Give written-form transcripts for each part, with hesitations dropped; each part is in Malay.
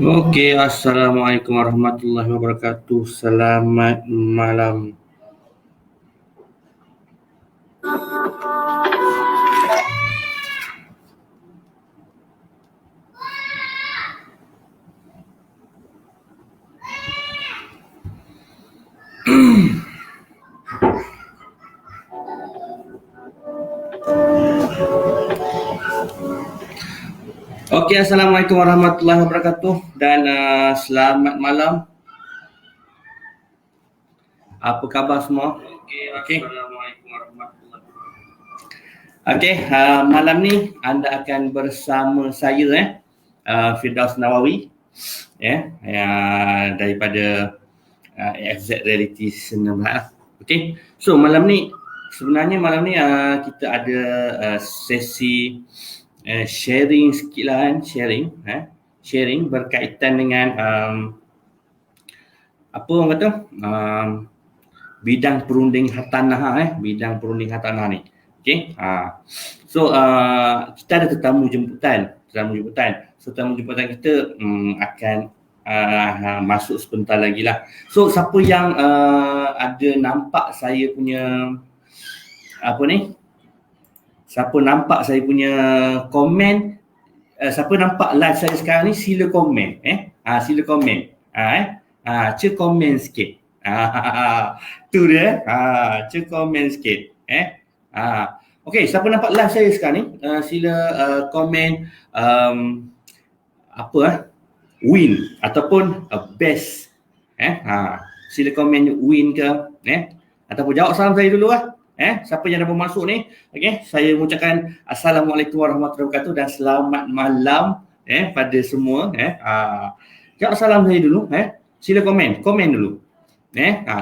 Okey, Assalamualaikum warahmatullahi wabarakatuh. Selamat malam. Okey, Assalamualaikum warahmatullahi wabarakatuh dan selamat malam. Apa khabar semua? Okey. Assalamualaikum warahmatullahi wabarakatuh. Okey, malam ni anda akan bersama saya Firdaus Nawawi daripada AFZ Reality Senam. Okey. So malam ni kita ada sesi sharing sikit lah kan, sharing berkaitan dengan apa orang kata bidang perunding hartanah ni. Okey. So kita ada tetamu jemputan. So tetamu jemputan kita akan masuk sebentar lagi lah. So siapa yang ada nampak saya punya siapa nampak saya punya komen, siapa nampak live saya sekarang ni, sila komen sila komen komen sikit. Tu dia. Komen sikit. Okey, siapa nampak live saya sekarang ni, sila komen win ataupun best. Sila komen win ke ataupun jawab salam saya dulu lah. Siapa yang dah bermasuk ni, okey, saya mengucapkan Assalamualaikum warahmatullahi wabarakatuh dan selamat malam pada semua. Jawab salam saya dulu. Sila komen dulu.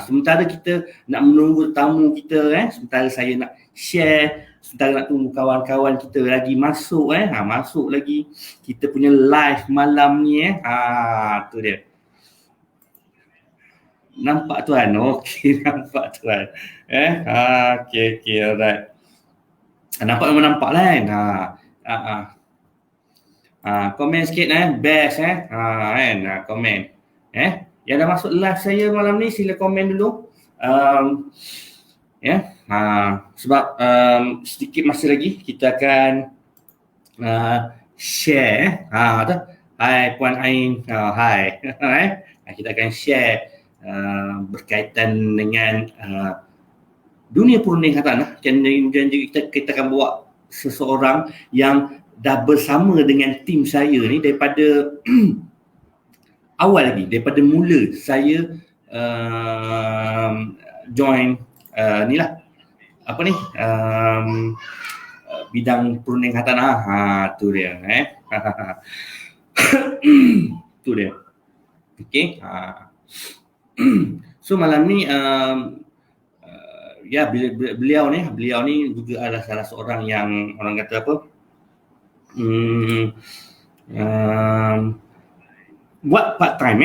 Sementara kita nak menunggu tamu kita, sementara saya nak share, sementara nak tunggu kawan-kawan kita lagi masuk masuk lagi kita punya live malam ni tu dia. Nampak tuan? Okey, nampak tuan. Okey, alright. Nampak lah kan? Komen sikit best kan? Komen. Yang dah masuk live saya malam ni sila komen dulu. Sebab sedikit masa lagi kita akan share. Hai Puan Ain. Hai. Kita akan share berkaitan dengan dunia perunding hartanah dan kita akan bawa seseorang yang dah bersama dengan tim saya ni daripada awal lagi, daripada mula saya join bidang perunding hartanah. Tu dia tu dia. Okey. So malam ni beliau ni juga adalah salah seorang yang orang kata apa buat part time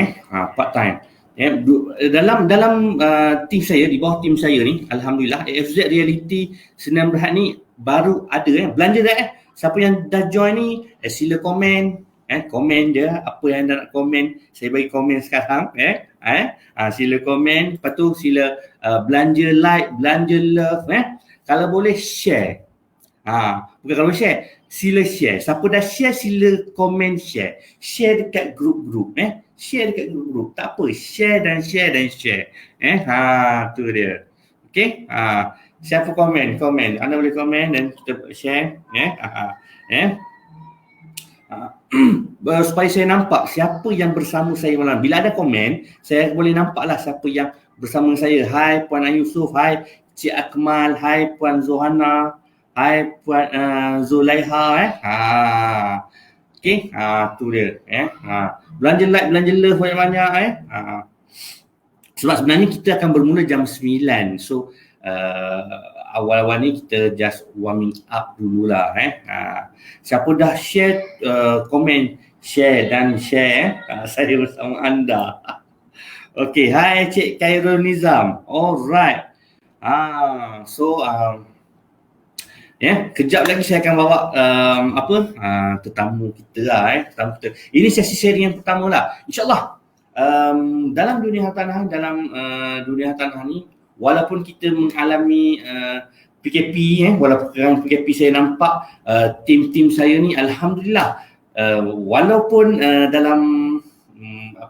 dalam tim saya, di bawah tim saya ni, alhamdulillah AFZ Reality Senam Berhad ni baru ada belanja dah. Siapa yang dah join ni sila komen komen dia apa yang anda nak komen, saya bagi komen sekarang. Sila komen, lepas tu sila belanja like, belanja love, kalau boleh share. Bukan kalau share, sila share. Siapa dah share sila komen share. Share dekat grup-grup share dekat grup-grup. Tak apa, share dan share. Tu dia. Okey? Siapa komen? Anda boleh komen dan kita share supaya saya nampak siapa yang bersama saya malam. Bila ada komen, saya boleh nampaklah siapa yang bersama saya. Hai Puan Yusuf, hai Cik Akmal, hai Puan Zohana, hai Puan Zulaiha. Okey, tu dia. Belanja like, belanja love banyak-banyak. Sebab sebenarnya kita akan bermula jam 9. So awal-awal ni kita just warming up dululah. Siapa dah share, komen, share dan share, saya bersama anda. Okey, hai Cik Khairul Nizam. Alright. So Ya, kejap lagi saya akan bawa tetamu kita lah, tetamu kita. Ini sesi sharing yang pertama lah. InsyaAllah dalam dunia hartanah, dunia hartanah ni, walaupun kita mengalami PKP, walaupun PKP saya nampak tim-tim saya ni alhamdulillah walaupun dalam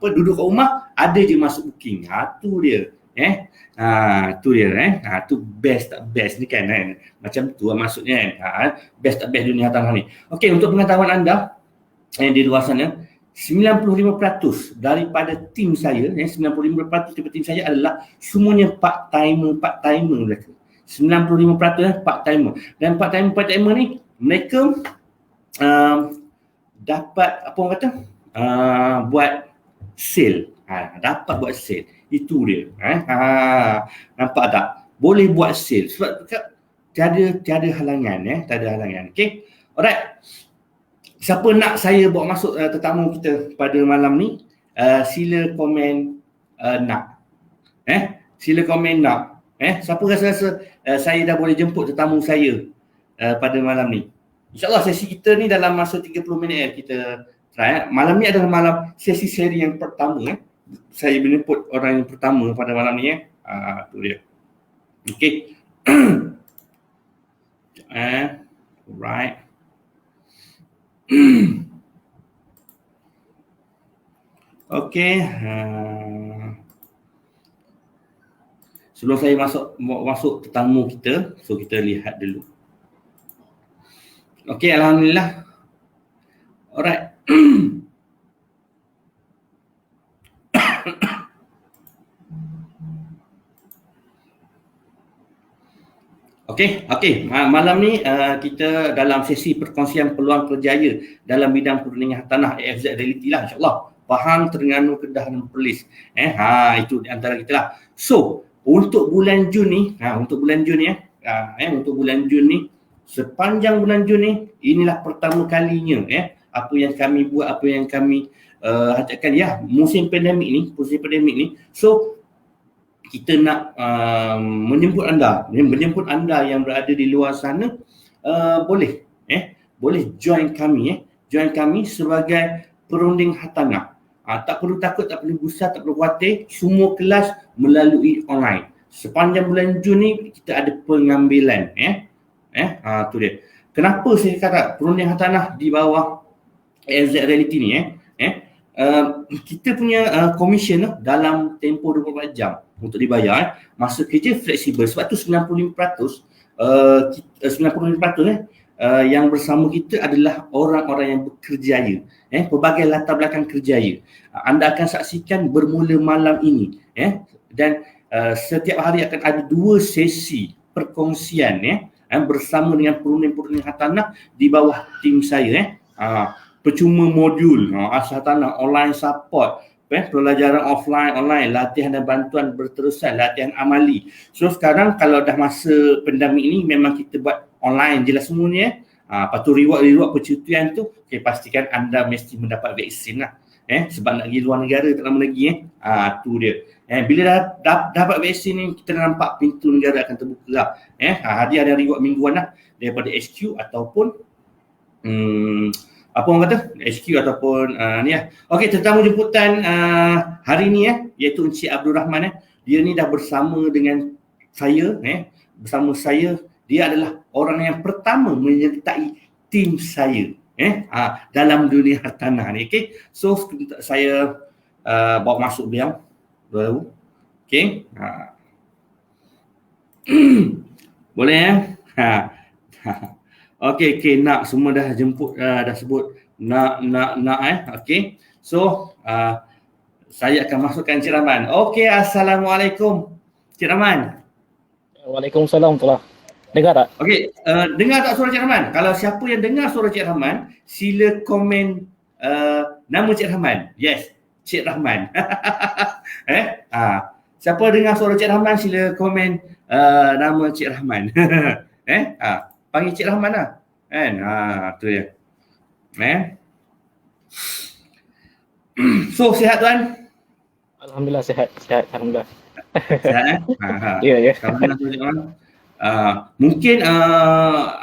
duduk kat rumah ada je masuk booking. Tu dia. Tu dia tu best tak best ni kan. Macam tu lah maksudnya best tak best dunia hartanah ni. Okey, untuk pengetahuan anda di luar sana, 95% daripada tim saya, 95% daripada tim saya adalah semuanya part-timer mereka. 95% part-timer. Dan part-timer ni mereka dapat apa orang kata buat sale. Dapat buat sale. Itu dia. Nampak tak? Boleh buat sale. Sebab tiada halangan. Tiada halangan. Okay? Alright. Siapa nak saya bawa masuk tetamu kita pada malam ni, sila komen nak. Sila komen nak. Siapa rasa saya dah boleh jemput tetamu saya pada malam ni. InsyaAllah sesi kita ni dalam masa 30 minit kita try. Malam ni adalah malam sesi seri yang pertama. Saya menjemput orang yang pertama pada malam ni. Tu dia. Okay. Right. Okay. Sebelum saya masuk tetamu kita, so kita lihat dulu. Okay, alhamdulillah. Alright. Okey. Malam ni kita dalam sesi perkongsian peluang kerjaya dalam bidang perundingan hartanah AFZ Reality lah, insyaAllah. Pahang, Terengganu, Kedah dan Perlis. Itu di antara kita lah. So, untuk bulan Jun ni, untuk bulan Jun ni, sepanjang bulan Jun ni, inilah pertama kalinya apa yang kami buat, apa yang kami hadakan musim pandemik ni. So, kita nak menjemput anda yang berada di luar sana, boleh join kami sebagai perunding hartanah. Tak perlu takut, tak perlu gusar, tak perlu khawatir, semua kelas melalui online. Sepanjang bulan Jun ni kita ada pengambilan tu dia. Kenapa saya kata perunding hartanah di bawah AFZ Reality ni kita punya komisen dalam tempoh 24 jam untuk dibayar. Masa kerja fleksibel. Sebab tu 95% yang bersama kita adalah orang-orang yang berkerjaya, pelbagai latar belakang kerjaya. Anda akan saksikan bermula malam ini, dan setiap hari akan ada 2 sesi perkongsian bersama dengan perunding-perunding hartanah di bawah tim saya. Percuma modul asal tanah, online support, pelajaran offline, online, latihan dan bantuan berterusan, latihan amali. So sekarang kalau dah masa pandemik ni memang kita buat online je lah semuanya. Lepas tu reward percutian tu, pastikan anda mesti mendapat vaksin lah. Sebab nak pergi luar negara tak lama lagi. Tu dia. Bila dah dapat vaksin ni, kita dah nampak pintu negara akan terbuka lah. Hadiah dan reward mingguan lah daripada HQ ataupun apa orang kata? HQ ataupun ni lah. Okey, tetamu jemputan hari ni iaitu Encik Abdul Rahman. Dia ni dah bersama dengan saya, bersama saya. Dia adalah orang yang pertama menyertai tim saya dalam dunia hartanah ni. Okey. So saya bawa masuk beliau baru. Okey. Boleh Okey, nak semua dah jemput, dah sebut nak okey. So saya akan masukkan Cik Rahman. Okey, assalamualaikum Cik Rahman. Waalaikumsalam warahmatullahi. Dengar tak? Okey, dengar tak suara Cik Rahman? Kalau siapa yang dengar suara Cik Rahman, sila komen nama Cik Rahman. Yes, Cik Rahman. Siapa dengar suara Cik Rahman, sila komen nama Cik Rahman. Panggil Cik Rahman lah. Kan? Tu dia. So, sihat tuan? Alhamdulillah sihat. Alhamdulillah. Sihat Ya. Alhamdulillah Cik Rahman. Mungkin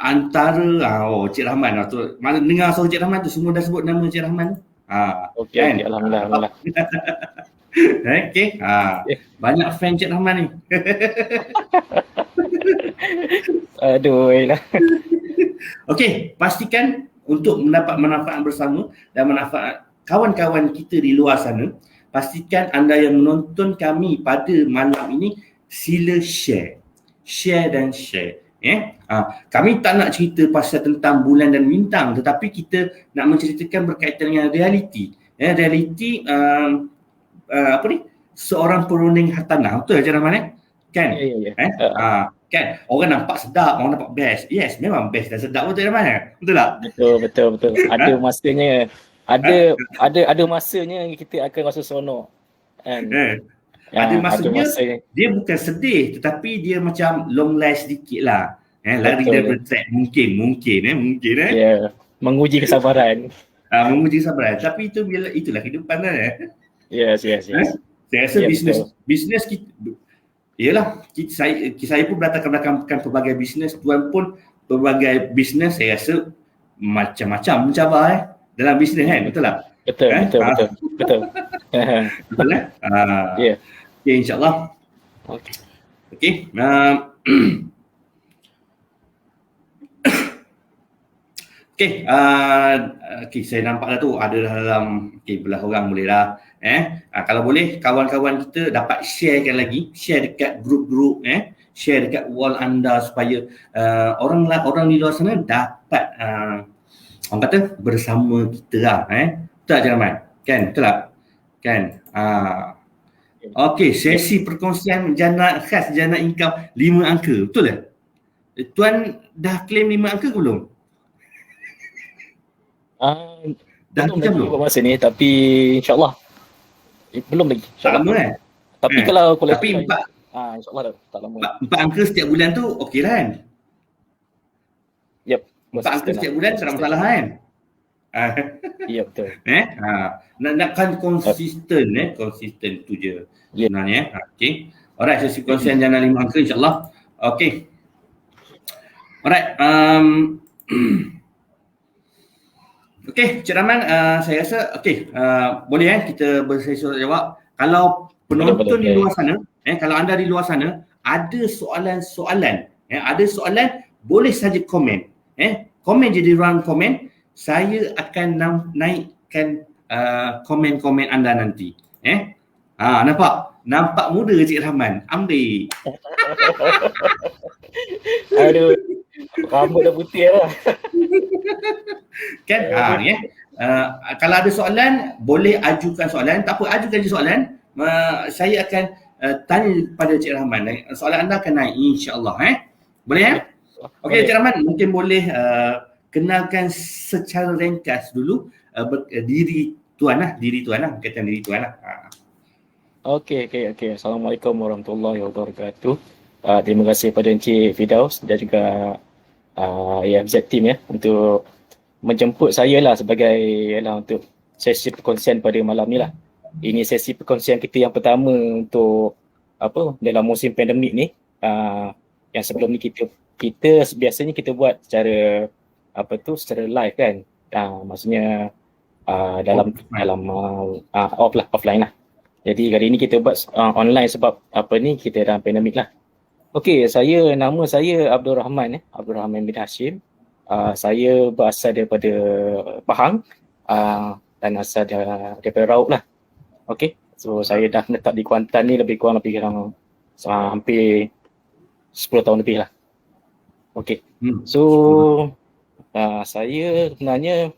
antara Cik Rahman tu, mana dengar suara Cik Rahman tu semua dah sebut nama Cik Rahman tu. Okey, Kan? okey, alhamdulillah. Okey. Banyak fan Cik Rahman ni. Aduh, lah. Okey, pastikan untuk mendapat manfaat bersama dan manfaat kawan-kawan kita di luar sana, pastikan anda yang menonton kami pada malam ini sila share dan share. Kami tak nak cerita pasal tentang bulan dan bintang, tetapi kita nak menceritakan berkaitan dengan realiti. Realiti seorang perunding hartanah. Betul Cik Rahman kan? Ya. Kan orang nampak sedap, orang nampak best. Yes, memang best dan sedap betul Rahman. Betul tak? Betul. Ada masanya. Ada masanya kita akan rasa seronok. Kan? Ada masanya dia bukan sedih, tetapi dia macam long last sedikit lah. Lari daripada track mungkin. Ya, menguji kesabaran. Menguji kesabaran. Tapi itulah kehidupan kan. Yes. Saya rasa bisnes kita, ialah saya pun berlatar pelbagai bisnes, tuan pun pelbagai bisnes. Saya rasa macam-macam mencabar dalam bisnes kan, betul tak? Betul. Betul Ya. Okay, insyaAllah. Okay. Okay, saya nampak dah tu ada dalam belah orang boleh lah. Kalau boleh kawan-kawan kita dapat sharekan lagi, share dekat grup-grup, share dekat wall anda supaya orang di luar sana dapat orang kata bersama kita lah. Betul tak Cik Rahman? Kan? Betul tak? Kan? Okey, sesi perkongsian khas jana income 5 angka. Betul tak? Tuan dah claim 5 angka ke belum? Dah belum lagi buat masa ni, tapi insyaAllah belum lagi. Tak lama kan? Tapi kalau tapi insyaAllah tak lama. 4 angka setiap bulan tu okey lah kan? Yep. 4 angka setiap bulan tak ada masalah kan? Ya, betul. Nakkan konsisten tu je sebenarnya. Okey. Alright, sesi perkongsian jana 5 angka insyaAllah. Okey. Alright. Okey, Cik Rahman, saya rasa boleh kita bersesi soal jawab. Kalau penonton di luar sana, kalau anda di luar sana ada soalan-soalan, ada soalan, boleh saja komen. Komen je di ruang komen. Saya akan naikkan komen-komen anda nanti. Nampak muda Cik Rahman. Ambil. Aduh. Rambut dah putih lah. Kan? Kalau ada soalan, boleh ajukan soalan. Tak apa, ajukan je soalan. Saya akan tanya pada Cik Rahman. Soalan anda akan naik insya-Allah. Boleh Okey, Cik Rahman, mungkin boleh kenalkan secara ringkas dulu diri tuan lah. Berkaitan diri tuan lah. Okey. Assalamualaikum warahmatullahi wabarakatuh. Terima kasih pada Encik Firdaus dan juga AFZ team untuk menjemput saya lah untuk sesi perkongsian pada malam ni lah. Ini sesi perkongsian kita yang pertama untuk dalam musim pandemik ni. Yang sebelum ni kita biasanya kita buat secara live kan. Maksudnya offline lah. Jadi kali ni kita buat online sebab kita dalam pandemik lah. Okey, nama saya Abdul Rahman bin Hashim. Saya berasal daripada Pahang dan asal daripada Raub lah. Okey, so saya dah menetap di Kuantan ni lebih kurang hampir 10 tahun lebih lah. Okey, so saya sebenarnya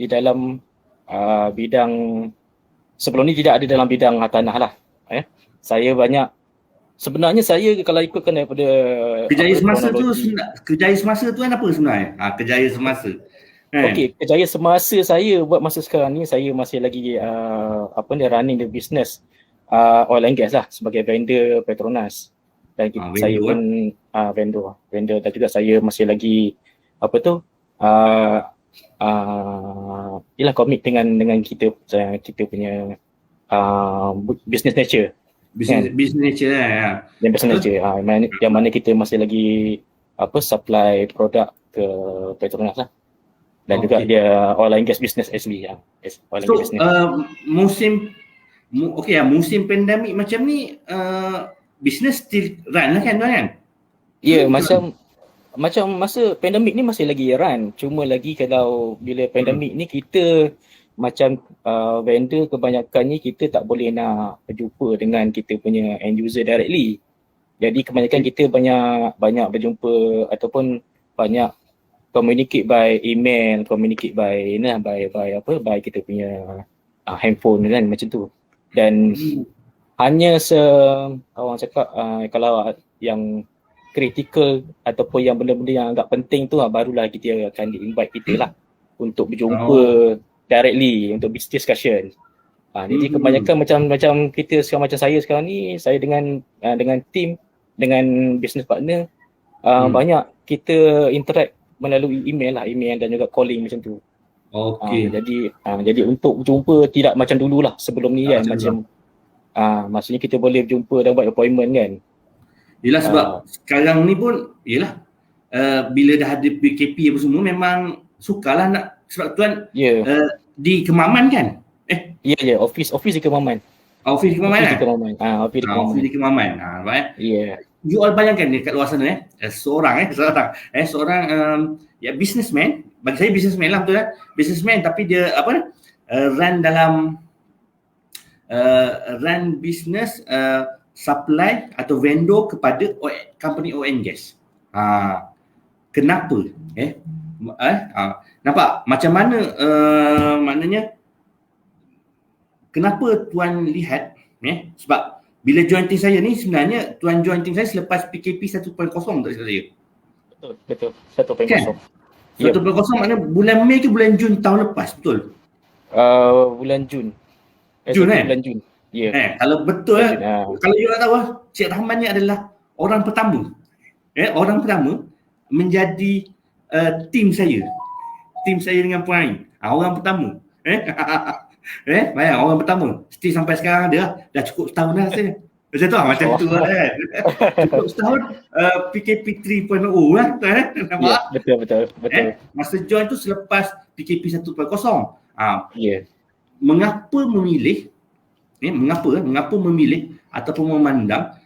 di dalam bidang sebelum ni tidak ada dalam bidang hartanah lah. Saya sebenarnya kalau ikutkan daripada kejayaan semasa tu kan apa sebenarnya? Kejayaan semasa. Okey, kejayaan semasa saya buat masa sekarang ni, saya masih lagi running the business oil and gas lah sebagai vendor Petronas. Dan saya pun vendor dan juga saya masih lagi komit dengan kita punya business nature. Business nature lah. Ya. Yang biasa je. Yang mana kita masih lagi supply produk ke Petronas lah. Dan juga dia oil and gas business actually. Oil and So gas business. musim pandemik macam ni business still run lah kan? Ya, macam masa pandemik ni masih lagi run. Cuma lagi kalau bila pandemik ni kita macam vendor kebanyakannya kita tak boleh nak berjumpa dengan kita punya end user directly. Jadi kebanyakan kita banyak berjumpa ataupun banyak communicate by email, communicate by by kita punya handphone kan macam tu. Dan hanya orang cakap kalau yang critical ataupun yang benda-benda yang agak penting tu barulah kita akan invite kita lah untuk berjumpa directly untuk business discussion. Jadi kebanyakan macam kita sekarang, macam saya sekarang ni, saya dengan team, dengan business partner banyak kita interact melalui email dan juga calling macam tu. Jadi untuk berjumpa tidak macam dululah sebelum ni kan, macam maksudnya kita boleh berjumpa dan buat appointment kan. Yelah sebab sekarang ni pun bila dah ada PKP apa semua memang sukalah nak, sebab tuan di Kemaman kan? Ya, office di Kemaman. Office di Kemaman. Office di Kemaman. You all bayangkan ni kat luar sana seorang businessman, bagi saya businessman lah betul kan? Businessman tapi dia run business supply atau vendor kepada company oil and gas. Kenapa? Nampak macam mana maknanya kenapa tuan lihat sebab bila join team saya ni sebenarnya tuan join team saya selepas PKP 1.0 tak silap saya. Betul. 1.0. Kan? 1.0 maknanya bulan Mei ke bulan Jun tahun lepas, betul? Bulan Jun. Bulan Jun. Kalau betul kalau you nak tahu Cik Rahman ni adalah orang pertama. Orang pertama menjadi tim saya. Tim saya dengan Puan Ain. Orang pertama. Bayang orang pertama. Still sampai sekarang dia dah cukup setahun dah rasanya. Macam tu macam tu lah kan. Cukup setahun PKP 3.0 lah kan. Nampak? Betul. Masa join tu selepas PKP 1.0. Mengapa memilih ataupun memandang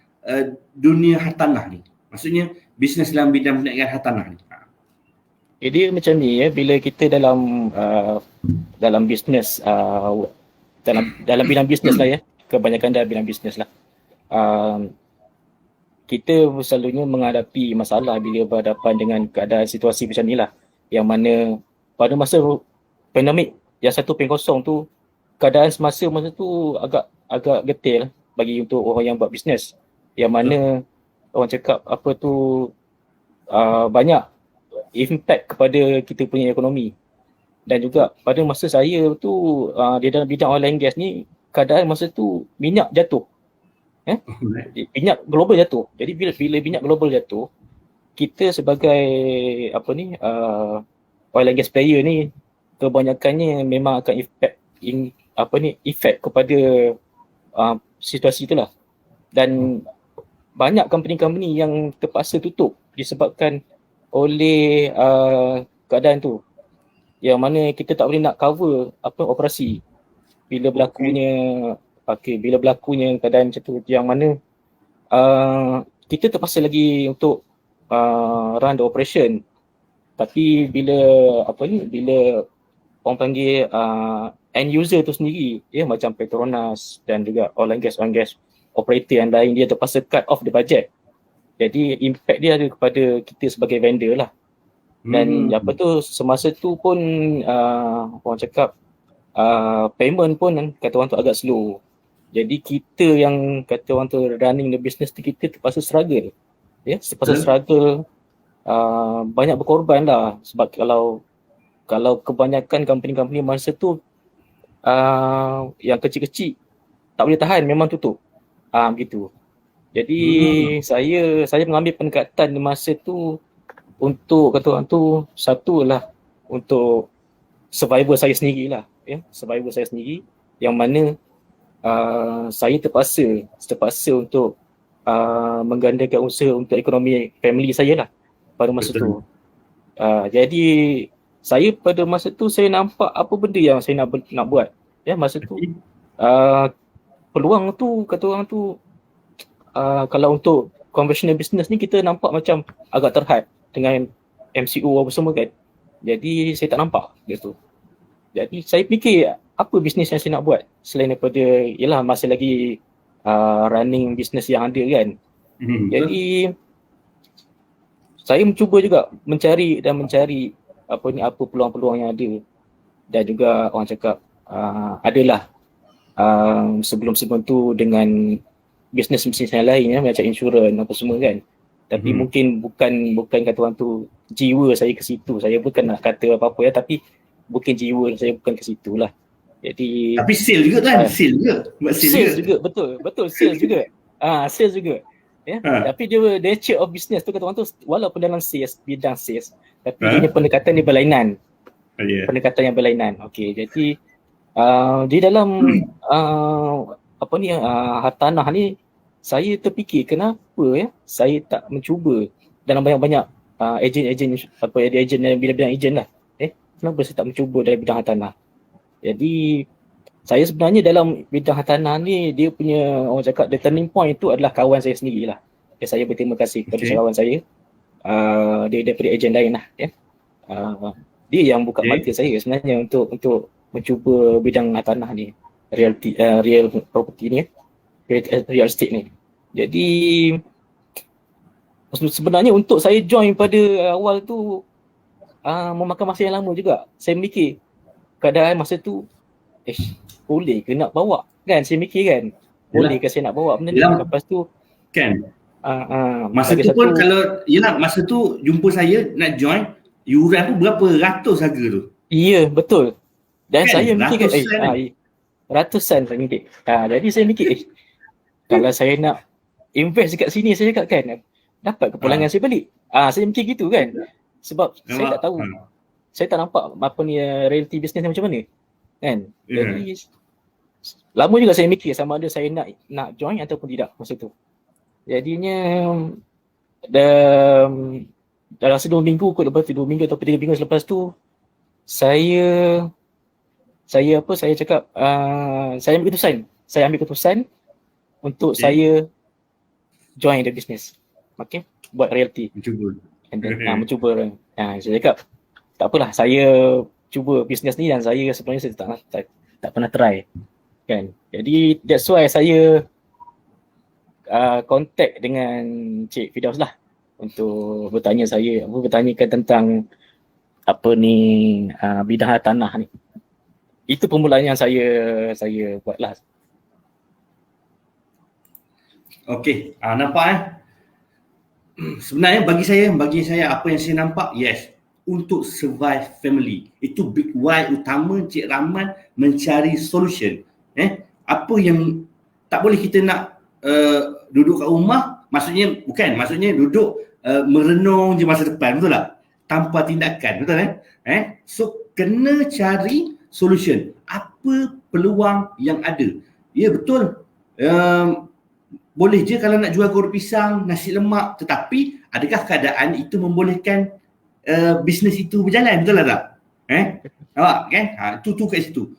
dunia hartanah ni? Maksudnya bisnes dalam bidang perniagaan hartanah ni. Dia macam ni bila kita dalam bisnes dalam bidang bisnes lah kebanyakan dalam bidang bisnes lah. Kita selalunya menghadapi masalah bila berhadapan dengan keadaan situasi macam ni lah, yang mana pada masa pandemik yang 1.0 tu keadaan semasa masa tu agak getir bagi untuk orang yang buat bisnes, yang mana orang cakap banyak impact kepada kita punya ekonomi. Dan juga pada masa saya tu di dalam bidang oil and gas ni keadaan masa tu minyak jatuh. Minyak global jatuh. Jadi bila minyak global jatuh, kita sebagai oil and gas player ni kebanyakannya memang akan efek kepada situasi itulah. Dan banyak company-company yang terpaksa tutup disebabkan oleh keadaan tu, yang mana kita tak boleh nak cover operasi bila berlakunya keadaan macam tu, yang mana kita terpaksa lagi untuk run the operation. Tapi bila orang panggil end user tu sendiri macam Petronas dan juga oil and gas operator yang lain, dia terpaksa cut off the budget. Jadi impact dia ada kepada kita sebagai vendor lah. Dan semasa tu pun orang cakap payment pun kata orang tu agak slow. Jadi kita yang kata orang tu running the business tu, kita terpaksa struggle. Struggle, banyak berkorban lah. Sebab kalau kebanyakan company-company masa tu yang kecil-kecil tak boleh tahan, memang tutup. Begitu. Jadi saya mengambil pendekatan di masa tu untuk kata orang tu, satu lah untuk survival saya sendiri lah, survival saya sendiri, yang mana saya terpaksa untuk menggandakan usaha untuk ekonomi family saya lah pada masa tu. Jadi saya pada masa tu saya nampak apa benda yang saya nak buat. Ya, masa tu peluang tu kata orang tu kalau untuk conventional business ni kita nampak macam agak terhad dengan MCO apa semua kan. Jadi saya tak nampak dia tu. Jadi saya fikir apa bisnes yang saya nak buat selain daripada yalah masih lagi running bisnes yang ada kan. Jadi saya mencuba juga mencari apa peluang-peluang yang ada. Dan juga orang cakap adalah sebelum-sebelum tu dengan bisnes-bisnes yang lain ya, macam insurans apa semua kan. Tapi mungkin bukan kata orang tu jiwa saya ke situ. Saya bukan nak kata apa-apa ya, tapi bukan jiwa saya bukan ke situ lah. Jadi tapi sale juga kan, sales juga, betul sales juga. Sales juga. Ya, tapi dia nature of business tu kata orang tu walaupun dalam sales, bidang sales, tapi dia pendekatan dia berlainan. Pendekatan yang berlainan. Okey, jadi di dalam hartanah ni saya terfikir kenapa ya saya tak mencuba dalam banyak-banyak ejen dalam bidang ejen lah. Kenapa saya tak mencuba dalam bidang hartanah? Jadi saya sebenarnya dalam bidang hartanah ni dia punya orang cakap the turning point tu adalah kawan saya sendirilah. Saya berterima kasih kepada kawan saya. Dia daripada ejen lain lah ya. Dia yang buka mata saya sebenarnya untuk mencuba bidang hartanah ni, real property ni, real estate ni. Jadi sebenarnya untuk saya join pada awal tu memakan masa yang lama juga. Saya mikir keadaan masa tu boleh ke nak bawa kan, saya mikir kan boleh ke saya nak bawa benda ni. Lepas tu kan masa tu pun kalau masa tu jumpa saya nak join, yuran pun berapa ratus harga tu. Ya betul. Dan kan? Saya mikir ratusan saya mikir. Jadi saya mikir kalau saya nak invest dekat sini, saya cakap kan dapat kepulangan saya balik. Saya mikir gitu kan. Sebab saya tak tahu. Saya tak nampak apa ni reality business ni macam mana. Kan? Jadi lama juga saya mikir sama ada saya nak join ataupun tidak masa tu. Jadinya dalam 2 minggu kot, lepas tu 2 minggu atau 3 minggu selepas tu saya cakap saya ambil keputusan untuk saya join the business. Okay, buat realty. Mencuba. Saya cakap tak apalah, saya cuba bisnes ni dan saya sebenarnya saya tak pernah try kan. Jadi that's why saya contact dengan Cik Firdaus lah untuk bertanyakan tentang apa ni bidang hartanah ni. Itu permulaan yang saya buatlah. Okey, nampak sebenarnya bagi saya apa yang saya nampak, yes, untuk survive family. Itu big why utama Cik Rahman mencari solution. Apa yang tak boleh kita nak duduk kat rumah, maksudnya duduk merenung je masa depan, betul tak? Tanpa tindakan, betul So kena cari solution. Apa peluang yang ada? Ya betul. Boleh je kalau nak jual goreng pisang, nasi lemak, tetapi adakah keadaan itu membolehkan bisnes itu berjalan, betul tak? Nampak kan? Itu kat situ.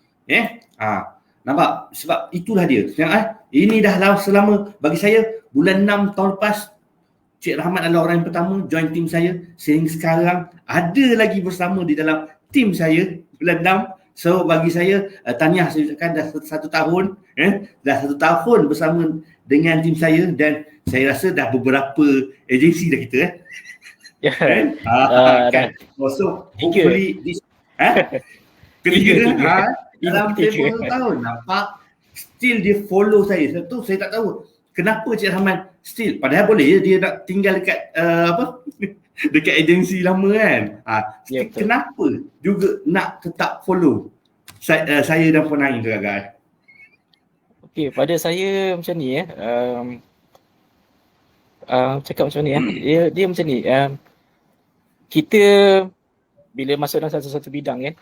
Nampak? Sebab itulah dia. Ini dah selama bagi saya bulan 6 tahun lepas, Cik Rahmat adalah orang yang pertama join tim saya. Sehingga sekarang ada lagi bersama di dalam tim saya bulan 6. So bagi saya tahniah, saya ucapkan dah 1 tahun, dah 1 tahun bersama dengan tim saya, dan saya rasa dah beberapa agensi dah kita kan. So hopefully this ketiga dalam tempoh 1 tahun, nampak still dia follow saya. Sebab tu saya tak tahu kenapa Cik Rahman still, padahal boleh je dia nak tinggal dekat dekat agensi lama kan. Kenapa juga nak tetap follow saya dan Puan tu guys? Okey, pada saya macam ni cakap macam ni dia macam ni. Kita bila masuk dalam satu bidang kan,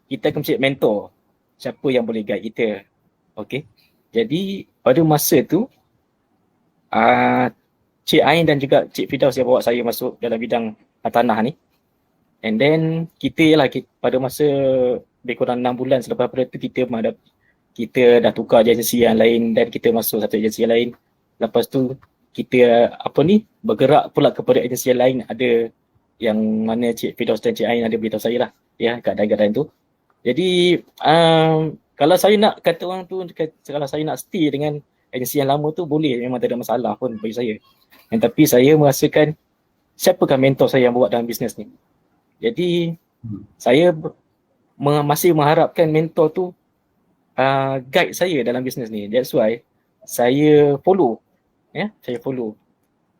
kita akan mencari mentor. Siapa yang boleh guide kita. Okey. Jadi pada masa tu Cik Ain dan juga Cik Firdaus yang bawa saya masuk dalam bidang tanah ni. And then kita pada masa lebih kurang 6 bulan selepas pada tu kita dah tukar agensi yang lain dan kita masuk satu agensi yang lain. Lepas tu kita bergerak pula kepada agensi yang lain, ada yang mana Cik Firdaus dan Cik Ain ada beritahu saya lah ya keadaan-keadaan tu. Jadi kalau saya nak kata orang tu, kalau saya nak stay dengan agensi yang lama tu boleh, memang tak ada masalah pun bagi saya. Tapi saya merasakan siapakah mentor saya yang buat dalam bisnes ni. Jadi saya masih mengharapkan mentor tu guide saya dalam bisnes ni. That's why saya follow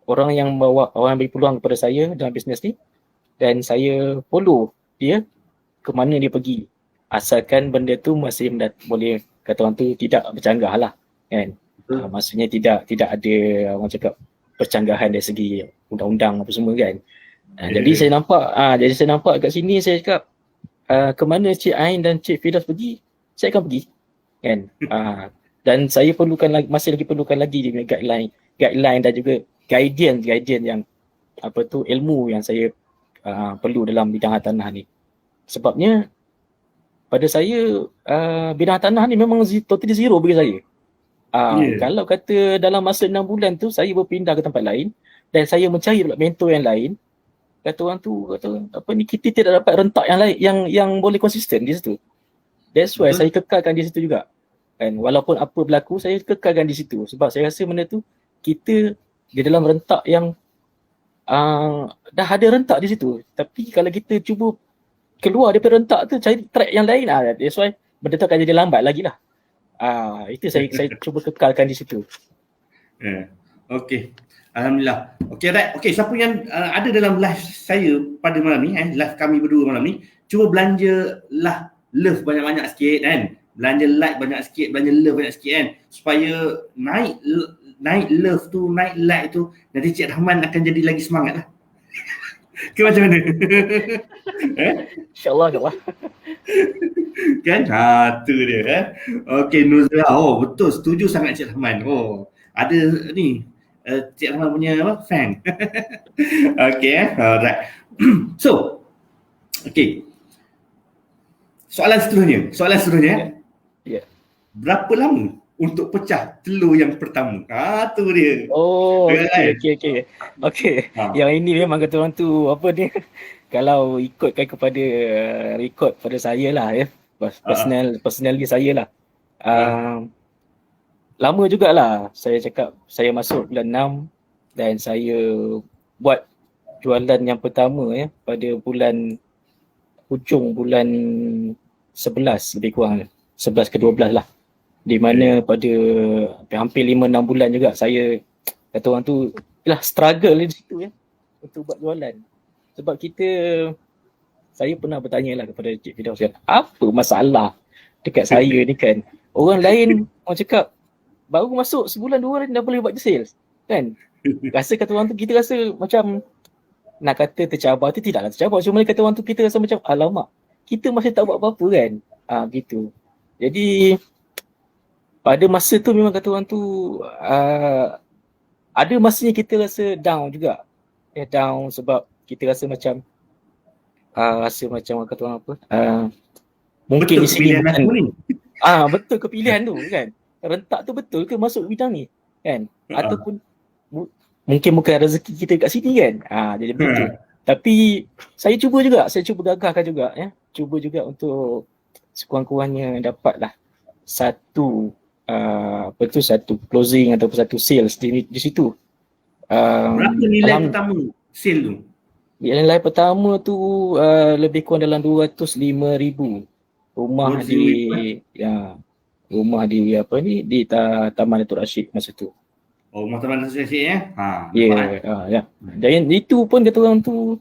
orang yang beri peluang kepada saya dalam bisnes ni, dan saya follow dia ke mana dia pergi. Asalkan benda tu masih boleh kata orang tu tidak bercanggah lah kan. Maksudnya tidak ada orang cakap percanggahan dari segi undang-undang apa semua kan. Jadi saya nampak kat sini, saya cakap ke mana Cik Ain dan Cik Firdaus pergi, saya akan pergi kan. Dan saya masih lagi perlukan lagi dia punya guideline dan juga guidance yang ilmu yang saya perlu dalam bidang tanah ni. Sebabnya pada saya bidang tanah ni memang totally zero bagi saya. Kalau kata dalam masa 6 bulan tu saya berpindah ke tempat lain dan saya mencari mentor yang lain, kata orang tu kita tidak dapat rentak yang lain yang boleh konsisten di situ. That's why saya kekalkan di situ juga. Kan, walaupun apa berlaku saya kekalkan di situ sebab saya rasa benda tu kita di dalam rentak yang dah ada rentak di situ. Tapi kalau kita cuba keluar daripada rentak tu, cari track yang lain, that's why benda tu akan jadi lambat lagi lah. Itu saya cuba kekalkan di situ. Okey. Alhamdulillah. Okey, right. Okey, siapa yang ada dalam live saya pada malam ni, live kami berdua malam ni, cuba belanja lah love banyak-banyak sikit kan. Belanja like banyak sikit, belanja love banyak sikit kan. Supaya naik love tu, naik like tu, nanti Cik Rahman akan jadi lagi semangat lah. Ke macam mana? InsyaAllah. Kan? Tu dia. Okey, Nuzra. Oh, betul. Setuju sangat Cik Rahman. Oh, ada ni Cik Rahman punya fan. Okey, alright. So, okey. Soalan seterusnya. Ya. Berapa lama untuk pecah telur yang pertama? Tu dia. Oh, okey. Yang ini memang kata orang tu kalau ikutkan kepada record pada saya lah ya. Personally saya lah. Lama jugalah. Saya cakap saya masuk bulan 6 dan saya buat jualan yang pertama ya pada hujung bulan 11 lebih kurang 11 ke 12 lah. Di mana pada hampir 5-6 bulan juga saya kata orang tu struggle di situ ya untuk buat jualan. Sebab saya pernah bertanya lah kepada Cik Firdaus kan, apa masalah dekat saya ni kan. Orang lain orang cakap baru masuk sebulan 2 bulan dah boleh buat sales kan. Kata orang tu kita rasa macam nak kata tercabar tu tidaklah tercabar. Cuma kata orang tu kita rasa macam alamak, kita masih tak buat apa-apa kan. Gitu. Jadi pada masa tu memang kata orang tu ada masanya kita rasa down juga. Down sebab kita rasa macam orang kata orang mungkin betul di sini bukan betul kepilihan tu kan. Rentak tu betul ke masuk bidang ni kan? Ataupun mungkin bukan rezeki kita kat sini kan. Jadi begitu. Tapi saya cuba gagahkan juga ya. Cuba juga untuk sekurang-kurangnya dapatlah satu closing ataupun satu sales di situ. Berapa nilai pertama sale tu? Nilai pertama tu lebih kurang dalam 205,000. Rumah di Taman Datuk Rashid masa tu. Oh, Taman Datuk Rashid ya? Ya. Dan itu pun kata orang tu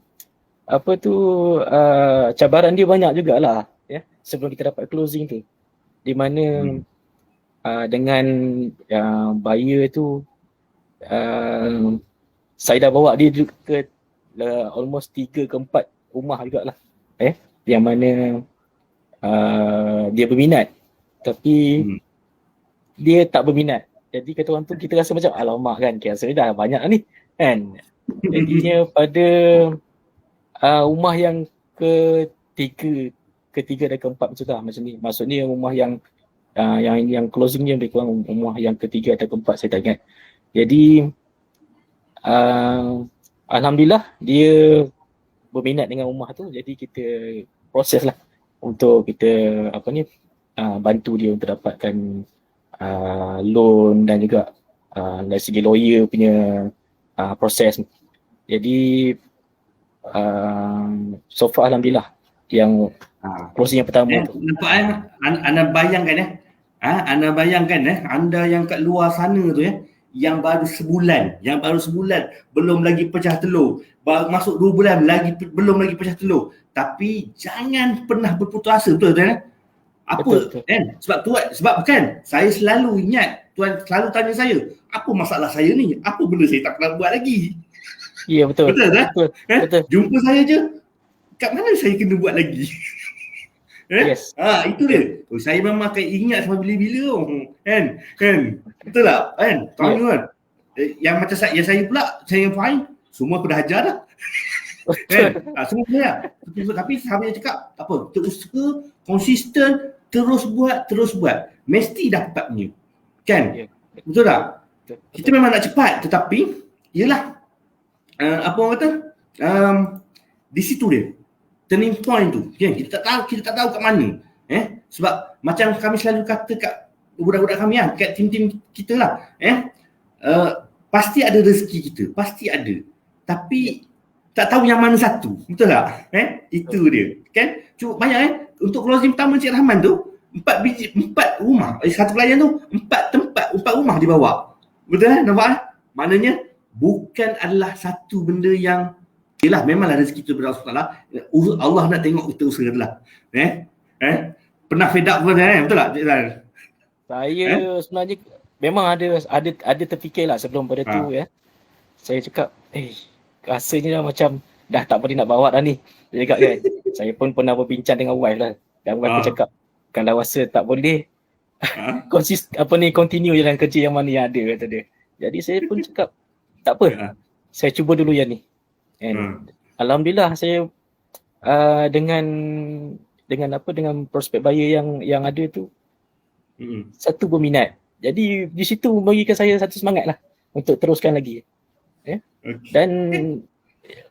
cabaran dia banyak jugalah ya sebelum kita dapat closing tu. Di mana dengan buyer tu saya dah bawa dia ke almost 3 ke 4 rumah jugalah yang mana dia berminat, tapi dia tak berminat. Jadi kata orang tu kita rasa macam alamak kan, rasanya dah banyak ni kan. Jadinya pada rumah yang ketiga dan keempat macam tu lah, macam ni. Maksudnya rumah yang closingnya lebih kurang rumah yang ketiga atau keempat, saya tak ingat. Jadi alhamdulillah dia berminat dengan rumah tu, jadi kita proses lah untuk kita bantu dia untuk dapatkan loan dan juga dari segi lawyer punya proses. Jadi so far alhamdulillah yang closing yang pertama tu. Nampak anda bayangkan anda bayangkan anda yang kat luar sana tu yang baru sebulan, belum lagi pecah telur, baru masuk 2 bulan lagi belum lagi pecah telur, tapi jangan pernah berputus asa, betul kan? Apa Betul. kan? Sebab bukan saya selalu ingat, tuan selalu tanya saya, apa masalah saya ni? Apa benda saya tak pernah buat lagi? Ya, betul. Betul kan? Betul. Jumpa saya je, kat mana saya kena buat lagi? Yes. Itu dia. Saya memang akan ingat sampai bila-bila kan? Betul tak? Kan? Tuan. Yang macam saya pula, saya fine, semua aku dah ajar dah. Kan? Semua dah. Tapi saya cakap, tak apa, kita usaha konsisten, terus buat. Mesti dapatnya. Kan? Ya. Betul tak? Kita memang nak cepat, tetapi ialah apa orang kata? Di situ dia. Turning point tu. Kan? Kita tak tahu kat mana. Sebab macam kami selalu kata kat budak-budak kami kat tim-tim kita lah. Pasti ada rezeki kita, pasti ada. Tapi tak tahu yang mana satu. Betul tak? Itu dia. Kan? Cuba banyak untuk closing pertama Encik Rahman tu, 4 rumah. Satu pelayan tu 4 rumah dibawa. Betul nampak? Maknanya bukan adalah satu benda yang yelah, memanglah rezeki kita berada Allah. Allah nak tengok kita usaha itulah. Pernah fed up pun betul tak? Saya sebenarnya memang ada terfikirlah sebelum pada tu Saya cakap, rasanya dah macam dah tak boleh nak bawa dah ni. Dia cakap kan. Saya pun pernah berbincang dengan wife lah. Dan wife pun cakap, kalau rasa tak boleh continue je dengan kerja yang mana yang ada, kata dia. Jadi saya pun cakap, tak apa. Saya cuba dulu yang ni. Alhamdulillah saya dengan prospek buyer yang ada tu satu berminat. Jadi di situ memberikan saya satu semangat lah untuk teruskan lagi. Dan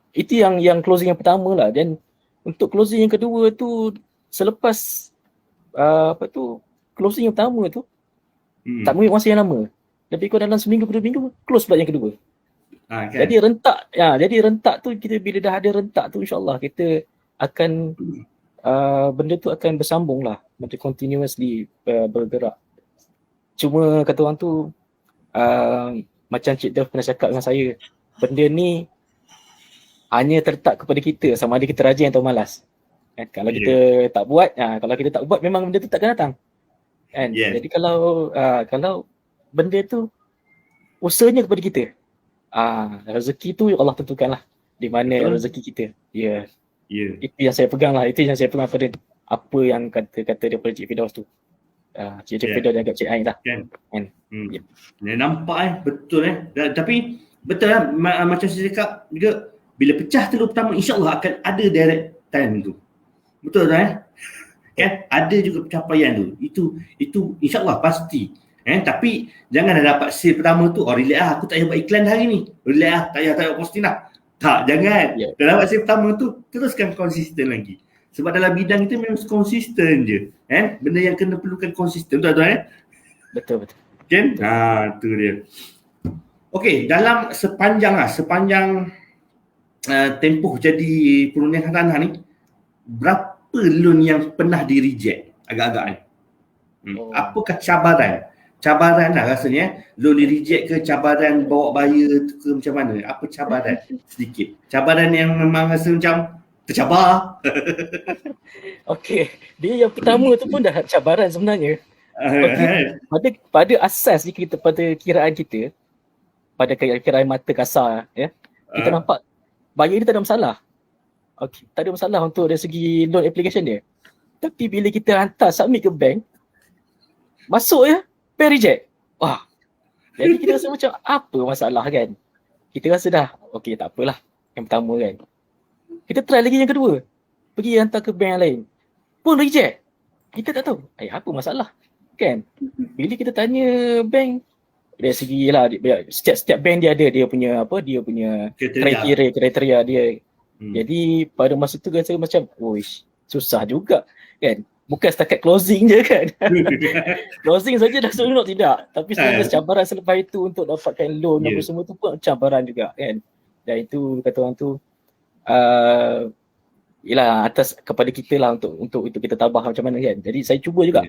itu yang closing yang pertama lah. Dan untuk closing yang kedua tu selepas closing yang pertama tu tak ambil masa yang lama. Lebih kurang dalam seminggu 2 minggu close pula yang kedua. Kan? Jadi rentak tu kita bila dah ada rentak tu insya-Allah kita akan benda tu akan bersambung lah, macam continuously bergerak. Cuma kata orang tu macam Cik Dev pernah cakap dengan saya, benda ni hanya terletak kepada kita sama ada kita rajin atau malas. Kan? Kalau kita tak buat, kalau kita tak buat memang benda tu takkan datang. Kan? Jadi kalau benda tu usahanya kepada kita. Rezeki tu Allah tentukanlah di mana rezeki kita. Itu yang saya pegang lah. Itu yang saya pegang pada apa yang kata daripada Cik Firdaus tu. Cik Firdaus dan Cik Ain lah. Kan? Nampak betul tapi betul lah macam saya cakap juga, bila pecah telur pertama insya-Allah akan ada direct time tu. Betul tak kan? Ada juga pencapaian tu. Itu insya-Allah pasti. Tapi jangan dah dapat sale pertama tu, relax lah, aku tak payah buat iklan hari ni. Relax lah, tak payah posting lah. Tak, jangan. Dah dapat sale pertama tu, teruskan konsisten lagi. Sebab dalam bidang kita memang konsisten je. Benda yang kena perlukan konsisten. Betul. Betul. Kan? Tu dia. Okey, dalam sepanjang tempoh jadi perundingan tanah ni, berapa loan yang pernah di-reject agak-agak ni? Apakah cabaran lah rasanya, loan di-reject ke cabaran bawa buyer ke macam mana? Apa cabaran? Sedikit. Cabaran yang memang rasa macam tercabar. Okey, dia yang pertama tu pun dah cabaran sebenarnya. Pada asas kita, pada kiraan kita, pada kiraan mata kasar kita nampak buyer ni tak ada masalah. Okey, tak ada masalah untuk dari segi loan application dia. Tapi bila kita hantar submit ke bank, masuk bank reject. Wah, jadi kita rasa macam apa masalah kan. Kita rasa dah, okey tak apalah. Yang pertama kan. Kita try lagi yang kedua. Pergi hantar ke bank yang lain. Pun reject. Kita tak tahu, apa masalah kan. Bila kita tanya bank, dari segi lah, setiap bank dia ada dia punya kriteria dia. Jadi pada masa tu rasa macam, oish, susah juga kan. Bukan setakat closing je kan. Closing saja dah seronok tidak. Tapi sebenarnya cabaran selepas itu untuk dapatkan loan apa semua tu pun cabaran juga kan. Dan itu kata orang tu ialah atas kepada kita lah untuk kita tabah macam mana kan. Jadi saya cuba juga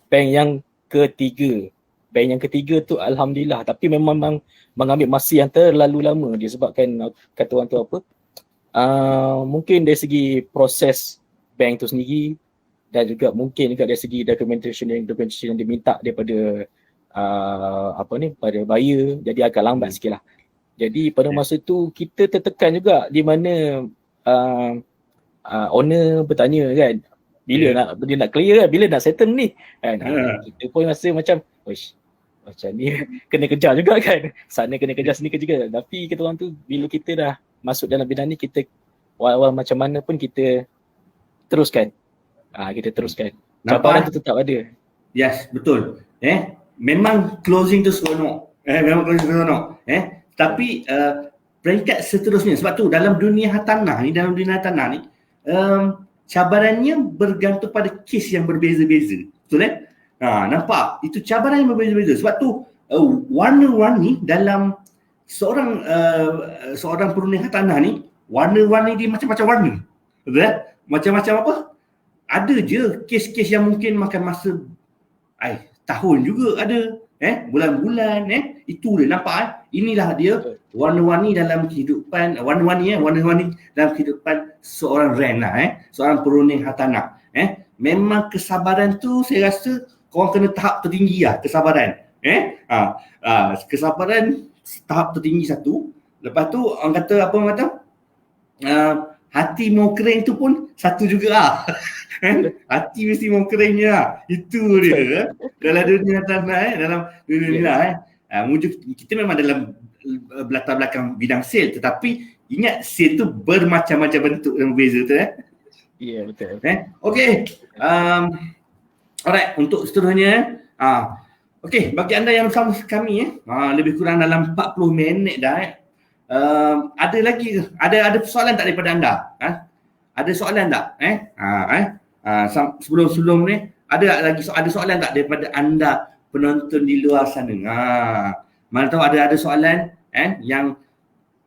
bank yang ketiga. Bank yang ketiga tu alhamdulillah, tapi memang mengambil masa yang terlalu lama disebabkan kata orang tu apa? Mungkin dari segi proses bank tu sendiri dan juga mungkin juga dari segi documentation yang diminta daripada pada buyer, jadi agak lambat sikit lah. Jadi pada masa tu kita tertekan juga di mana owner bertanya kan, bila nak clear kan, bila nak settle ni kan. Kita pun rasa macam macam ni kena kejar juga kan, sana kena kejar sini kejar. Tapi kita orang tu bila kita dah masuk dalam bidang ni, kita awal-awal macam mana pun kita teruskan. Kita teruskan. Cabaran tu tetap ada. Yes, betul. Memang closing tu seronok. Tapi peringkat seterusnya, sebab tu dalam dunia hartanah ni, cabarannya bergantung pada kes yang berbeza-beza. Betul nampak? Itu cabaran yang berbeza-beza. Sebab tu warna-warni dalam seorang peronih hartanah ni, warna-warni dia macam-macam warna. Betul macam-macam apa? Ada je kes-kes yang mungkin makan masa tahun juga ada. Bulan-bulan itu dia nampak inilah dia warna-warni dalam kehidupan warna-warni dalam kehidupan seorang rent lah seorang peronih hartanah. Memang kesabaran tu saya rasa korang kena tahap tertinggi lah kesabaran. Kesabaran tahap tertinggi satu. Lepas tu orang kata hati mau kering tu pun satu juga lah. Hati mesti mau keringnya lah. Itu dia dalam dunia tanah dalam dunia kita memang dalam latar belakang bidang sale, tetapi ingat sale tu bermacam-macam bentuk dan berbeza tu Ya, betul. Okay. Alright, untuk seterusnya okay, bagi anda yang bersama kami lebih kurang dalam 40 minit dah ada lagi ada soalan tak daripada anda? Ada soalan tak? Sebelum ni ada soalan tak daripada anda penonton di luar sana? Mana tahu ada soalan yang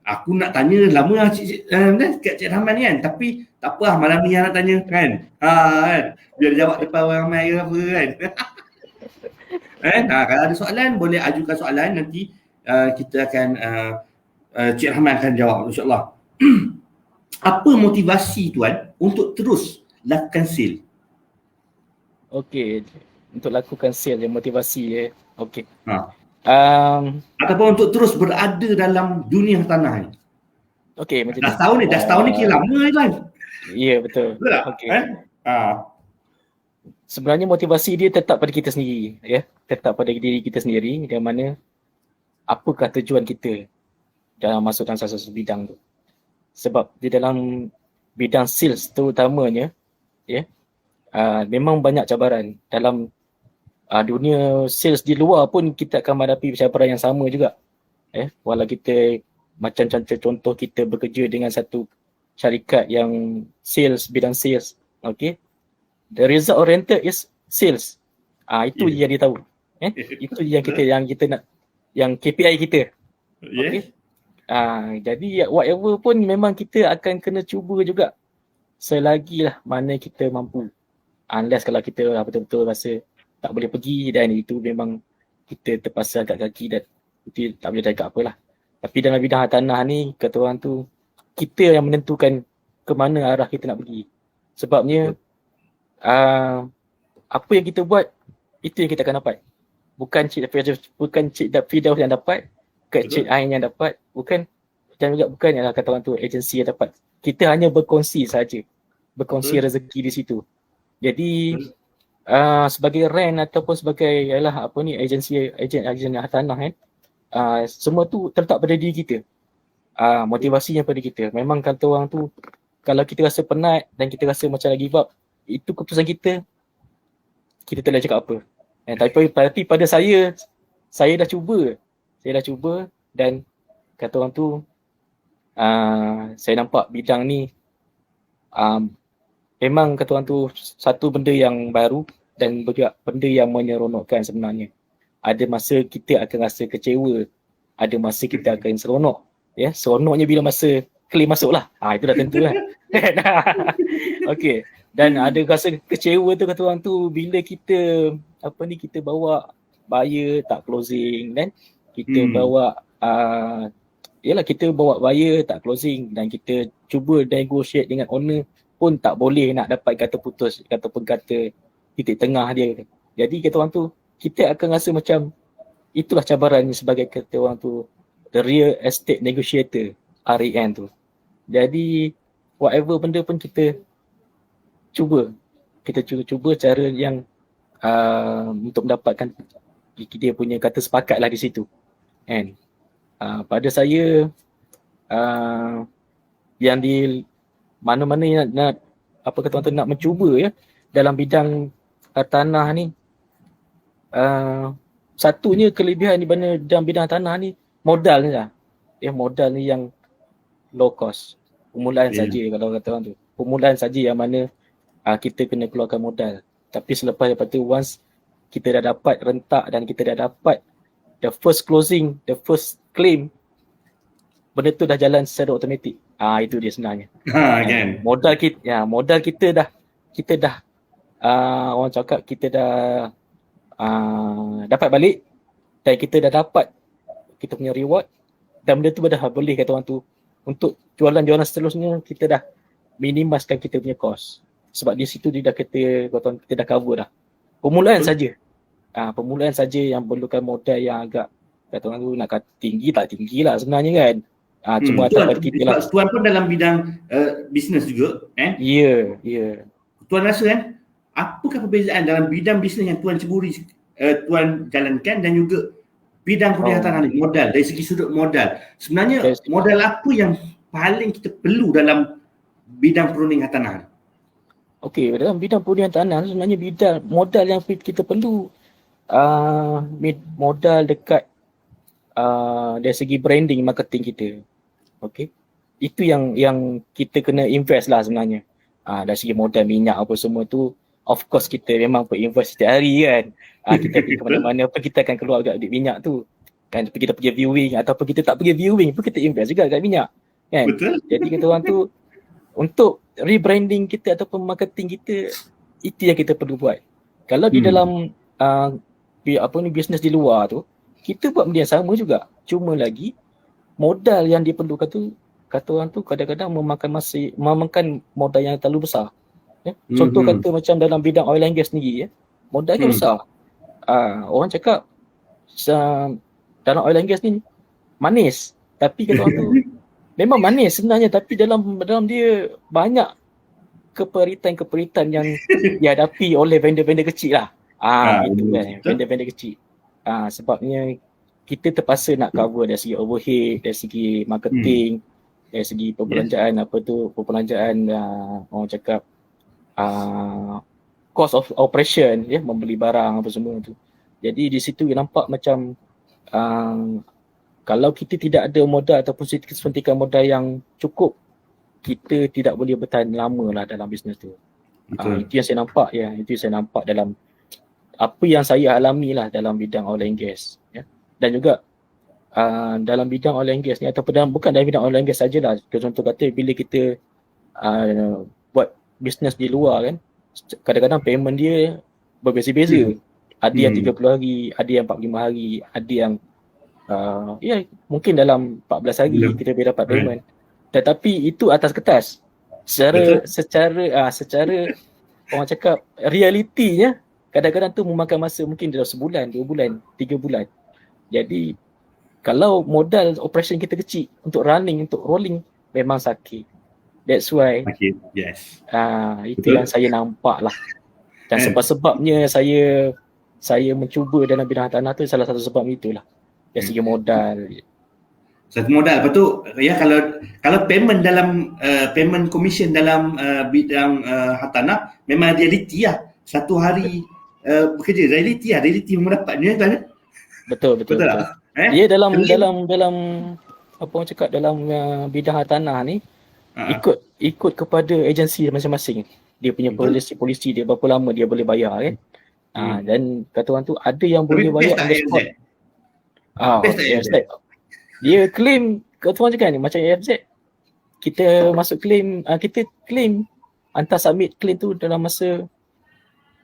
aku nak tanya lama lah Cik Rahman ni kan, tapi tak apa lah malam ni nak tanya kan. Biar jawab depan orang ramai ke apa kan. Kalau ada soalan boleh ajukan soalan, nanti kita akan Cik Rahman akan jawab insya-Allah. Apa motivasi tuan untuk terus lakukan sale? Okey, untuk lakukan sale yang motivasi okey. Ataupun untuk terus berada dalam dunia tanah ni. Okey, macam dah setahun ni kira lama kan. Ya, betul. Okey. Sebenarnya motivasi dia tetap pada kita sendiri tetap pada diri kita sendiri, yang mana apakah tujuan kita dalam masuk dalam satu bidang tu. Sebab di dalam bidang sales terutamanya memang banyak cabaran. Dalam dunia sales di luar pun kita akan menghadapi cabaran yang sama juga. Walau kita macam contoh kita bekerja dengan satu syarikat yang bidang sales. Okay. The result oriented is sales. Itu yang dia tahu. Itu yang kita nak, yang KPI kita. Okay. Jadi whatever pun memang kita akan kena cuba juga selagilah mana kita mampu. Unless kalau kita betul-betul rasa tak boleh pergi dan itu memang kita terpaksa angkat kaki dan itu tak boleh cakap apalah. Tapi dalam bidang hartanah ni, kata orang tu, kita yang menentukan ke mana arah kita nak pergi. Sebabnya apa yang kita buat, itu yang kita akan dapat. Bukan Cik Firdaus yang dapat, bukan Cik Ain yang dapat, dan juga bukan yang kata orang tu agensi yang dapat. Kita hanya berkongsi saja. Berkongsi rezeki di situ. Jadi sebagai rent ataupun sebagai agen tanah kan, semua tu terletak pada diri kita. Motivasinya pada kita. Memang kata orang tu, kalau kita rasa penat dan kita rasa macam nak give up, itu keputusan kita tak boleh cakap apa. Tapi pada saya dah cuba. Saya dah cuba dan kata orang tu, saya nampak bidang ni memang kata orang tu satu benda yang baru dan juga benda yang menyeronokkan sebenarnya. Ada masa kita akan rasa kecewa, ada masa kita akan seronok. Ya, seronoknya bila masa claim masuk lah. Itu dah tentu kan. Okey. Dan ada rasa kecewa tu kata orang tu bila kita kita bawa buyer tak closing dan kita bawa kita bawa buyer tak closing dan kita cuba negotiate dengan owner pun tak boleh nak dapat kata putus ataupun kata titik tengah dia. Jadi kata orang tu kita akan rasa macam itulah cabaran sebagai kata orang tu the real estate negotiator, REN tu. Jadi whatever benda pun kita cuba cara yang untuk mendapatkan dia punya kata sepakat lah di situ. And pada saya yang di mana-mana yang nak nak mencuba ya dalam bidang tanah ni, satunya kelebihan di mana dalam bidang tanah ni modal ni lah. Modal ni yang low cost. Permulaan saja kalau kata orang tu. Permulaan saja yang mana kita kena keluarkan modal. Tapi selepas daripada tu, once kita dah dapat rentak dan kita dah dapat the first closing, the first claim, benda tu dah jalan secara automatik. Itu dia sebenarnya. Kan. Modal kita dah orang cakap kita dah dapat balik dan kita dah dapat kita punya reward dan benda tu dah boleh kata orang tu untuk jualan-jualan seterusnya kita dah minimaskan kita punya cost. Sebab di situ dia dah kita dah cover dah. Permulaan saja. Permulaan saja yang perlukan modal yang agak kata orang tu nak kata tinggi tak tinggi lah sebenarnya kan. Cuma atas kita lah. Tuan pun dalam bidang bisnes juga Ya. Tuan rasa kan apakah perbezaan dalam bidang bisnes yang tuan ceburi tuan jalankan dan juga bidang perniagaan tanah ni, modal, dari segi sudut modal. Sebenarnya modal apa yang paling kita perlu dalam bidang perundingan tanah ni? Okey, dalam bidang perundingan tanah sebenarnya modal yang kita perlu modal dekat dari segi branding marketing kita. Okey. Itu yang kita kena invest lah sebenarnya. Dari segi modal minyak apa semua tu, of course kita memang invest setiap hari kan. Kita pergi ke mana-mana pun kita akan keluar agak duit minyak tu. Kan kita pergi viewing ataupun kita tak pergi viewing pun kita invest juga kat minyak. Kan? Betul. Jadi kata orang tu untuk rebranding kita ataupun marketing kita, itu yang kita perlu buat. Kalau di dalam bisnes di luar tu, kita buat benda yang sama juga. Cuma lagi modal yang diperlukan tu kata orang tu kadang-kadang memakan modal yang terlalu besar. Contoh kata macam dalam bidang oil and gas sendiri modalnya besar. Orang cakap dalam oil and gas ni manis, tapi kata orang tu memang manis sebenarnya, tapi dalam dia banyak keperitan yang dihadapi oleh vendor-vendor kecil lah. Itu kan, vendor-vendor kecil. Sebabnya kita terpaksa nak cover dari segi overhead, dari segi marketing, dari segi perbelanjaan orang cakap cost of operation, membeli barang apa semua tu. Jadi di situ nampak macam kalau kita tidak ada modal ataupun suntikan modal yang cukup, kita tidak boleh bertahan lama lah dalam bisnes tu. Itu yang saya nampak itu yang saya nampak dalam apa yang saya alami lah dalam bidang oil and gas. Dan juga dalam bidang oil and gas ni ataupun bukan dalam bidang oil and gas sajalah. Contoh kata bila kita buat bisnes di luar kan, kadang-kadang payment dia berbeza-beza. Ada yang 30 hari, ada yang 45 hari, ada yang mungkin dalam 14 hari kita boleh dapat payment. Tetapi itu atas kertas. Secara orang cakap realitinya kadang-kadang tu memakan masa mungkin dalam sebulan, 2 bulan, 3 bulan. Jadi kalau modal operation kita kecil untuk running, untuk rolling memang sakit. That's why yes. itu yang saya nampak lah. Dan sebab-sebabnya saya mencuba dalam bidang tanah tu salah satu sebab itulah. Dari segi modal. Satu modal. Lepas tu ya, kalau payment dalam payment commission dalam bidang hartanah memang realiti lah. Satu hari bekerja realiti mendapatnya kan. Betul. Tak? Dia dalam apa orang cakap, dalam bidang hartanah ni ikut kepada agensi masing-masing. Dia punya polisi dia berapa lama dia boleh bayar kan. Dan kata orang tu ada yang boleh bayar on the spot. AFZ. Dia claim, kata orang cakap ni macam AFZ. Kita masuk claim, kita claim hantar submit claim tu dalam masa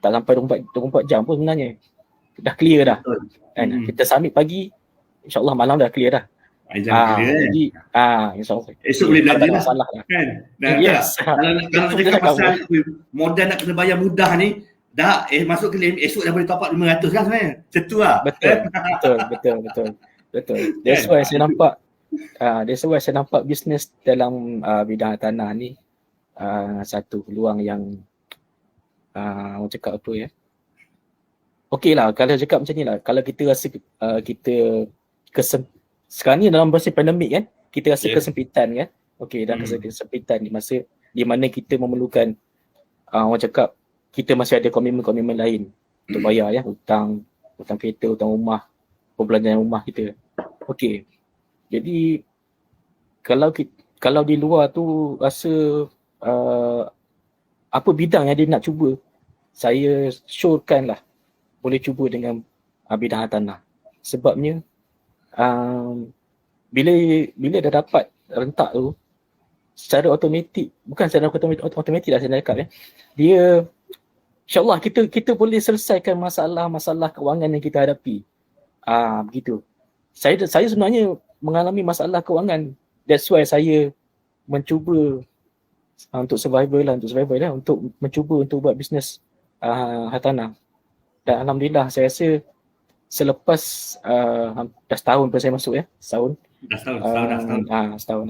tak sampai 24 jam pun sebenarnya. Dah clear dah. Kan? Kita submit pagi, insya-Allah malam dah clear dah. Jadi insya-Allah esok boleh belajar lah. Masalah lah. Kan? Yes. Kalau nak cakap pasal modal nak kena bayar mudah ni, dah masuk claim esok dah boleh top up 500 lah sebenarnya. Macam tu lah. Betul. That's why saya nampak bisnes dalam bidang tanah ni satu peluang yang orang cakap apa ya. Okey lah kalau cakap macam ni lah. Kalau kita rasa kita sekarang ni dalam masa pandemik kan, kita rasa kesempitan kan. Okey, dan rasa kesempitan di masa di mana kita memerlukan orang cakap kita masih ada komitmen lain untuk bayar ya, hutang kereta, hutang rumah, perbelanjaan rumah kita. Okey. Jadi kalau di luar tu rasa apa bidang yang dia nak cuba, saya syorkan lah boleh cuba dengan bidang tanah. Sebabnya bila dah dapat rentak tu secara automatik, bukan secara automatik lah saya nak cakap ya. Dia insya-Allah kita boleh selesaikan masalah kewangan yang kita hadapi. Begitu. Saya sebenarnya mengalami masalah kewangan. That's why saya mencuba untuk survival lah, untuk mencuba untuk buat bisnes hartanah. Dan alhamdulillah saya rasa selepas dah setahun pun saya masuk ya, setahun. Setahun.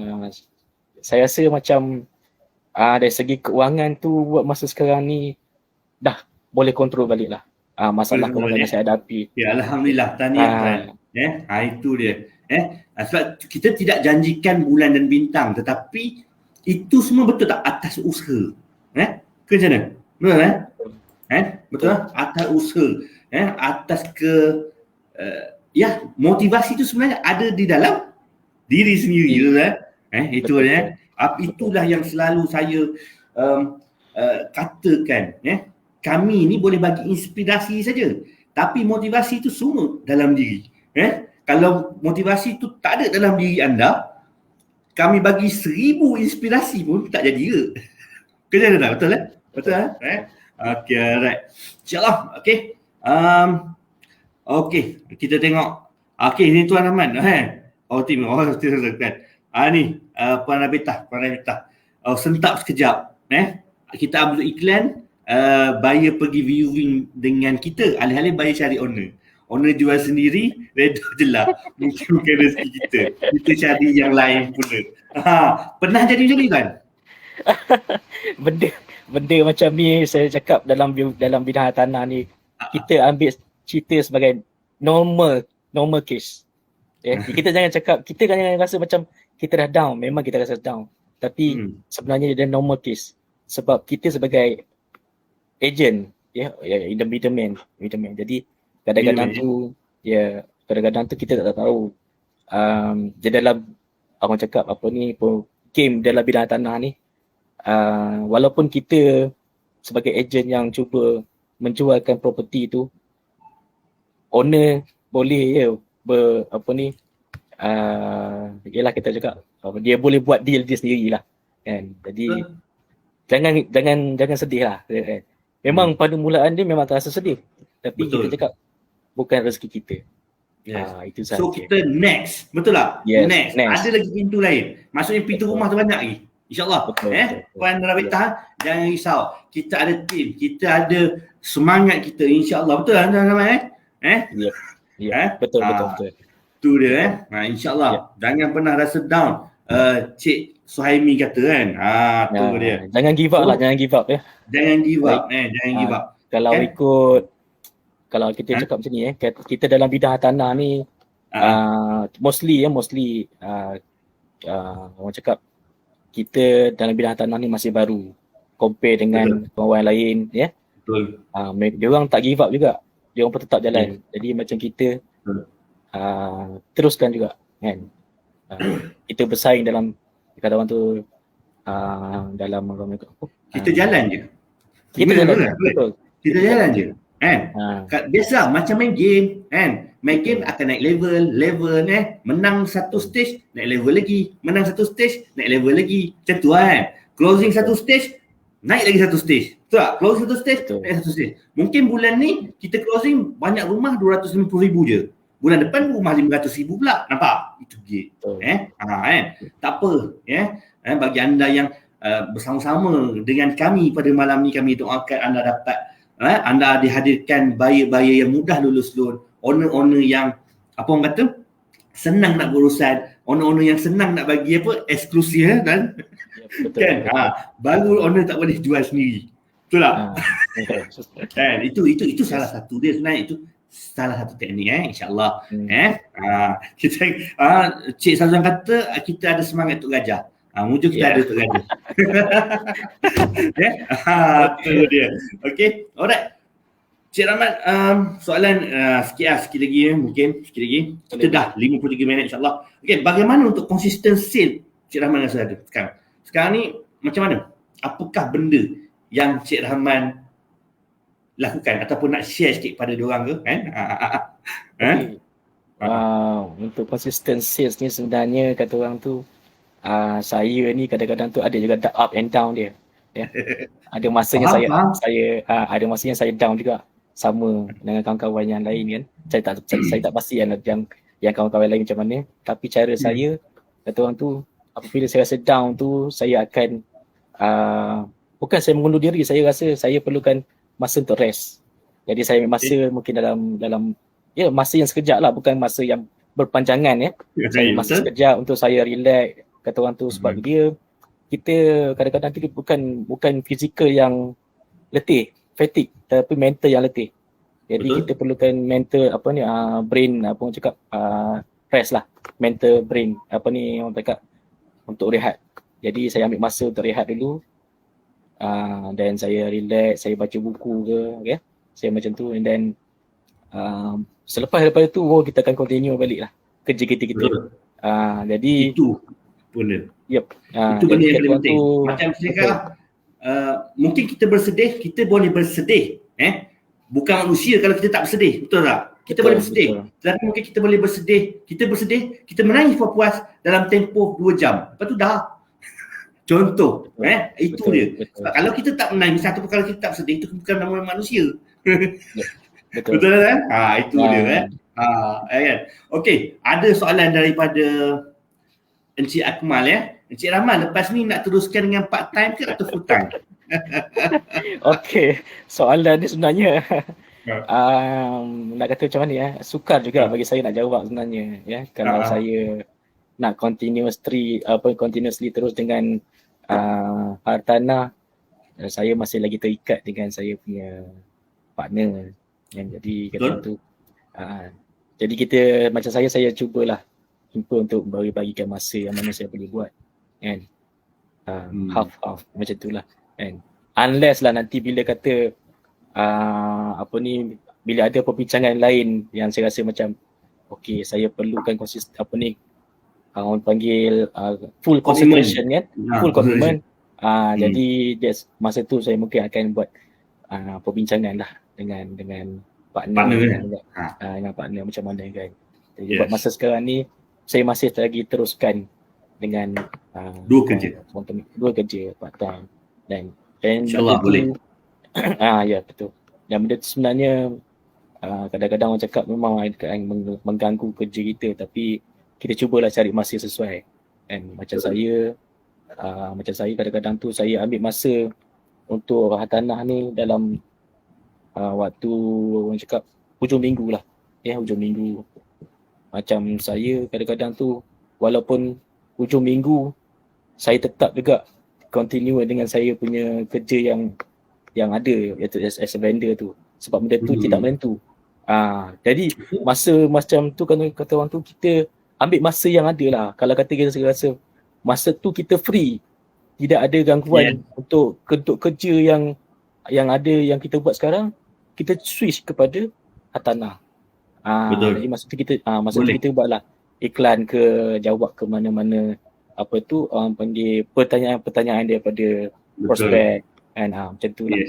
Saya rasa macam dari segi keuangan tu buat masa sekarang ni dah boleh kontrol balik lah masalah kewangan yang saya hadapi. Ya, alhamdulillah, tahniah. Itu dia. Sebab kita tidak janjikan bulan dan bintang, tetapi itu semua betul tak atas usaha. Ke macam mana? Betul betul atas usaha. Atas motivasi itu sebenarnya ada di dalam diri sendiri. Itu dia. Itulah yang selalu saya katakan. Kami ni boleh bagi inspirasi saja, tapi motivasi itu semua dalam diri. Kalau motivasi itu tak ada dalam diri anda, kami bagi 1000 inspirasi pun tak jadi ke? Kena tak? Betul kan? Betul kan? Okay, alright. InsyaAllah. Okay. Okay, kita tengok. Okay, ni Tuan Rahman. Tim. Kan. Ni Puan Rabitah. Sentap sekejap. Kita upload iklan. Buyer pergi viewing dengan kita. Alih-alih buyer cari owner. Owner jual sendiri, reda je lah. Mungkin bukan rezeki kita. Kita cari yang lain pula. Pernah jadi macam ni kan? Benda macam ni saya cakap dalam bidang tanah ni, kita ambil cerita sebagai normal case. Kita jangan cakap, kita jangan rasa macam kita dah down. Memang kita rasa down. Tapi sebenarnya dia normal case. Sebab kita sebagai agent, in the middleman. Jadi kadang-kadang tu kita tak tahu dia dalam orang cakap apa ni game dalam bidang tanah ni, walaupun kita sebagai agent yang cuba menjualkan property tu, owner boleh yalah kita cakap dia boleh buat deal dia sendirilah kan. Jadi jangan sedih lah kan. Memang pada mulaan dia memang terasa sedih, tapi kita cakap bukan rezeki kita. Itu sahaja. So kita next, betul tak? Yes, next. Ada lagi pintu lain. Maksudnya pintu rumah tu banyak lagi. InsyaAllah. Puan Rabitah, jangan risau. Kita ada tim, kita ada semangat kita, insyaAllah. Betul tak teman-teman? Betul. Tu dia insyaAllah. Jangan pernah rasa down. Cik Suhaimi kata kan. Tu dia. Jangan give up lah, jangan give up ya. Jangan give up. Jangan give up. kalau Kan? ikut, kalau kita cakap macam ni kita dalam bidang hartanah ni mostly orang cakap kita dalam bidang hartanah ni masih baru compare dengan kawan lain Betul. Dia orang tak give up juga, dia orang pun tetap jalan. Jadi macam kita teruskan juga kan. Kita bersaing dalam kata orang tu dalam kita jalan je. Kita jalan je. Betul. Kita jalan je. Kan? Biasa macam main game kan. Main game akan naik level menang satu stage naik level lagi, menang satu stage naik level lagi. Macam tu kan. Closing satu stage naik lagi satu stage. Betul tak? Closing satu stage naik satu stage. Mungkin bulan ni kita closing banyak rumah 250,000 je. Bulan depan rumah 500,000 pula. Nampak? Itu gate. Kan? Tak apa bagi anda yang bersama-sama dengan kami pada malam ni, kami doakan anda dapat anda dihadirkan buyer-buyer yang mudah lulus loan, owner-owner yang apa orang kata senang nak berurusan, owner-owner yang senang nak bagi eksklusif dan kan baru owner tak boleh jual sendiri. Betul tak? Kan itu salah satu dia sebenarnya, itu salah satu teknik insya-Allah. Kita Cik Sazwan kata kita ada semangat untuk gajah. Wujud kita ada untuk gajah. Itu dia. Okey, alright. Cik Rahman, soalan sikit lagi mungkin sikit lagi. Kita dah 53 minit insya-Allah. Okey, bagaimana untuk consistent sale Cik Rahman rasa ada sekarang? Sekarang ni macam mana? Apakah benda yang Cik Rahman lakukan ataupun nak share sikit pada diorang ke kan? Untuk consistent sales ni sebenarnya kata orang tu saya ni kadang-kadang tu ada juga up and down dia. Ada masanya ada masanya saya down juga, sama dengan kawan-kawan yang lain kan. Saya tak pasti yang kawan-kawan lain macam mana, tapi cara saya kata orang tu apabila saya rasa down tu saya akan bukan saya mengundur diri, saya rasa saya perlukan masa untuk rest. Jadi saya ambil masa mungkin dalam masa yang sekejap lah, bukan masa yang berpanjangan Saya masa sekejap untuk saya relax kata orang tu, sebab kita kadang-kadang kita bukan fizikal yang letih, fatigue, tapi mental yang letih. Jadi kita perlukan mental brain orang cakap rest lah, mental brain orang cakap untuk rehat. Jadi saya ambil masa untuk rehat dulu. Dan saya relax, saya baca buku ke saya macam tu, and then selepas itu kita akan continue balik lah kerja kita. Jadi itu benda. Itu benda yang paling penting. Macam saya cakap mungkin kita bersedih, kita boleh bersedih bukan manusia kalau kita tak bersedih, betul tak? Kita boleh bersedih, tapi mungkin kita boleh bersedih, kita menangis puas dalam tempoh 2 jam, lepas tu dah. Contoh, itu dia. Sebab kalau kita tak menangis, satu perkara kita tak bersedih, itu bukan nama manusia. Betul kan? Itu dia kan. Okey, ada soalan daripada Encik Akmal Encik Rahman, lepas ni nak teruskan dengan part time ke atau full time? Okey, soalan ni sebenarnya nak kata macam mana sukar juga bagi saya nak jawab sebenarnya kalau saya nak continuously terus dengan hartanah, saya masih lagi terikat dengan saya punya partner jadi kata tu jadi kita macam saya cubalah untuk bagikan masa yang mana saya boleh buat kan, half macam itulah kan, unless lah nanti bila kata bila ada perbincangan lain yang saya rasa macam okey saya perlukan orang panggil full concentration kan, full commitment jadi masa tu saya mungkin akan buat perbincangan lah dengan partner dengan partner macam mana kan. Jadi buat masa sekarang ni saya masih lagi teruskan dengan dua kerja part time dan InsyaAllah boleh. Ya betul. Dan benda tu sebenarnya kadang-kadang orang cakap memang akan mengganggu kerja kita, tapi kita cubalah cari masa sesuai. And macam saya kadang-kadang tu saya ambil masa untuk hartanah ni dalam waktu orang cakap hujung minggu lah. Hujung minggu. Macam saya kadang-kadang tu walaupun hujung minggu saya tetap juga continue dengan saya punya kerja yang yang ada iaitu as a vendor tu. Sebab benda tu tidak menentu. Jadi masa macam tu kan kata orang tu, kita ambil masa yang ada lah. Kalau kata kita rasa masa tu kita free, tidak ada gangguan untuk kerja yang ada yang kita buat sekarang, kita switch kepada hartanah. Betul. Jadi masa tu kita buatlah iklan ke, jawab ke mana-mana apa tu panggil pertanyaan-pertanyaan daripada prospek kan, macam tu lah.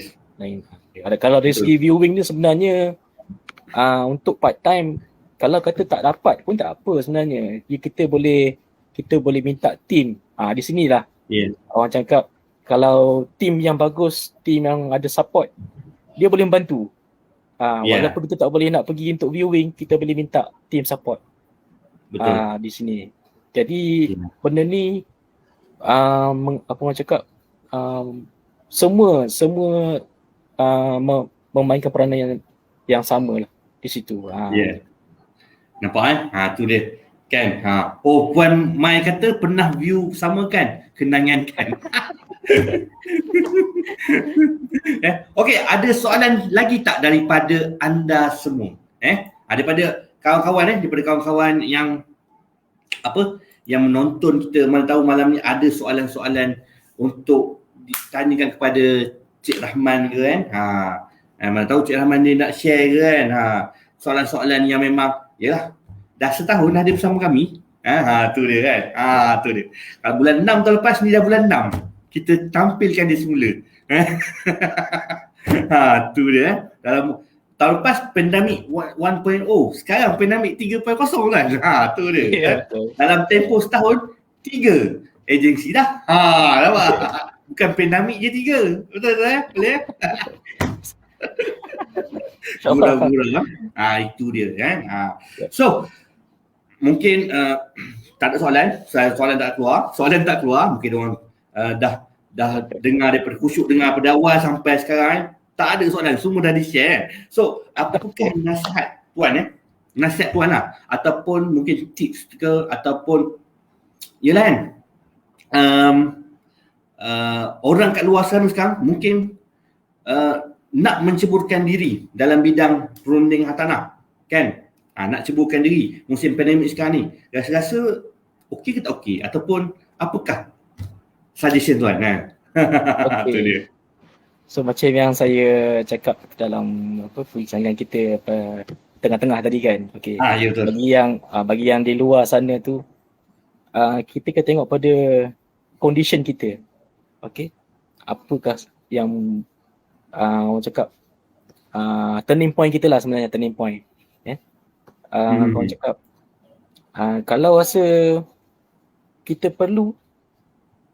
Kalau dari segi viewing ni sebenarnya untuk part time, kalau kata tak dapat pun tak apa sebenarnya. Kita boleh minta team. Di sinilah orang cakap kalau team yang bagus, team yang ada support, dia boleh membantu. Walaupun kita tak boleh nak pergi untuk viewing, kita boleh minta team support. Betul. Di sini. Jadi benda ni apa orang cakap semua memainkan peranan yang sama lah di situ. Nampak tu dia kan. Puan Mai kata pernah view sama kan, kenangan kan. Okey, ada soalan lagi tak daripada anda semua? Daripada kawan-kawan yang yang menonton kita, mana tahu malam ni ada soalan-soalan untuk ditanyakan kepada Cik Rahman ke kan. Mana tahu Cik Rahman ni nak share ke kan. Soalan-soalan yang memang yalah, dah setahun dah dia bersama kami. Tu dia kan. Tu dia. Kalau bulan 6 tahun lepas ni dah bulan 6. Kita tampilkan dia semula. Tu dia. Dalam tahun lepas pandemik 1.0, sekarang pandemik 3.0 kan. Tu dia. Dalam tempoh setahun 3 agensi dah. Nampak? Bukan pandemik je 3. Betul tak? Boleh? Murah-murah. Itu dia kan. So mungkin tak ada soalan tak keluar. Mungkin orang dah dengar daripada khusyuk, dengar pada awal sampai sekarang, tak ada soalan, semua dah di-share. So apakah nasihat puan nasihat puan lah, ataupun mungkin tips ke, ataupun yalah kan, orang kat luar sana sekarang mungkin nak menceburkan diri dalam bidang perunding hartanah kan, nak ceburkan diri musim pandemik sekarang ni, rasa-rasa okey ke tak okey, ataupun apakah suggestion tuan Itu dia. So macam yang saya cakap dalam perbincangan kita tengah-tengah tadi kan. Ya betul. Bagi yang di luar sana tu, kita kena tengok pada condition kita. Apakah yang orang cakap turning point kita lah sebenarnya, turning point. Orang cakap kalau rasa kita perlu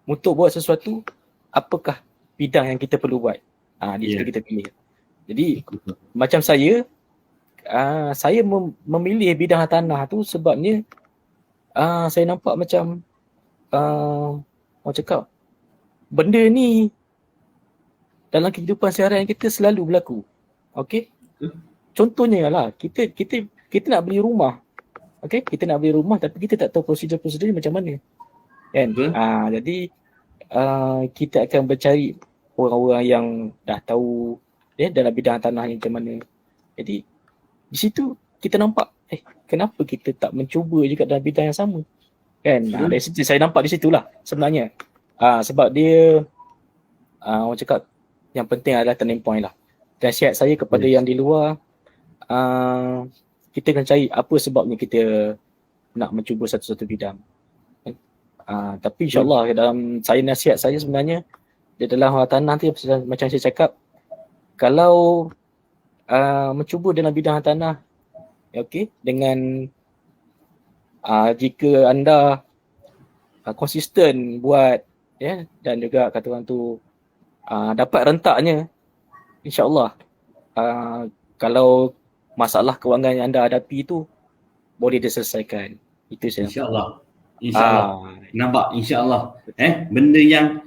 untuk buat sesuatu, apakah bidang yang kita perlu buat? Di situ kita pilih. Jadi macam saya memilih bidang hartanah tu sebabnya saya nampak macam orang cakap benda ni dalam kehidupan seharian kita selalu berlaku. Contohnya lah, kita nak beli rumah. Kita nak beli rumah tapi kita tak tahu prosedur-prosedur macam mana. Kan? Jadi kita akan mencari orang-orang yang dah tahu dalam bidang tanah ni macam mana. Jadi di situ kita nampak kenapa kita tak mencuba juga dalam bidang yang sama. Kan? Dari situ saya nampak di situlah sebenarnya. Sebab dia orang cakap yang penting adalah turning point lah. Dan nasihat saya kepada yang di luar, kita akan cari apa sebabnya kita nak mencuba satu-satu bidang. Tapi insyaAllah dalam nasihat saya sebenarnya di dalam hartanah tu, macam saya cakap, kalau mencuba dalam bidang hartanah, dengan jika anda konsisten buat dan juga kata orang tu dapat rentaknya, insyaAllah kalau masalah kewangan yang anda hadapi tu boleh diselesaikan. Itu saya insyaAllah. Nampak insyaAllah benda yang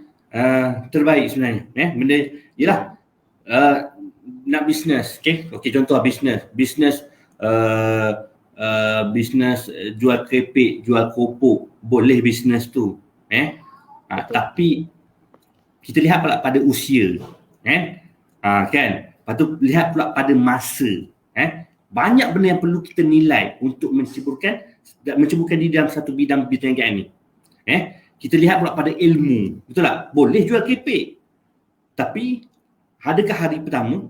terbaik sebenarnya. Benda yalah, nak bisnes, okey contoh bisnes jual keripik, jual keropok, boleh bisnes tu tapi kita lihat pula pada usia Kan? Lepas tu lihat pula pada masa. Banyak benda yang perlu kita nilai untuk menceburkan di dalam satu bidang perniagaan ni. Kita lihat pula pada ilmu. Betul tak? Boleh jual keripik. Tapi adakah hari pertama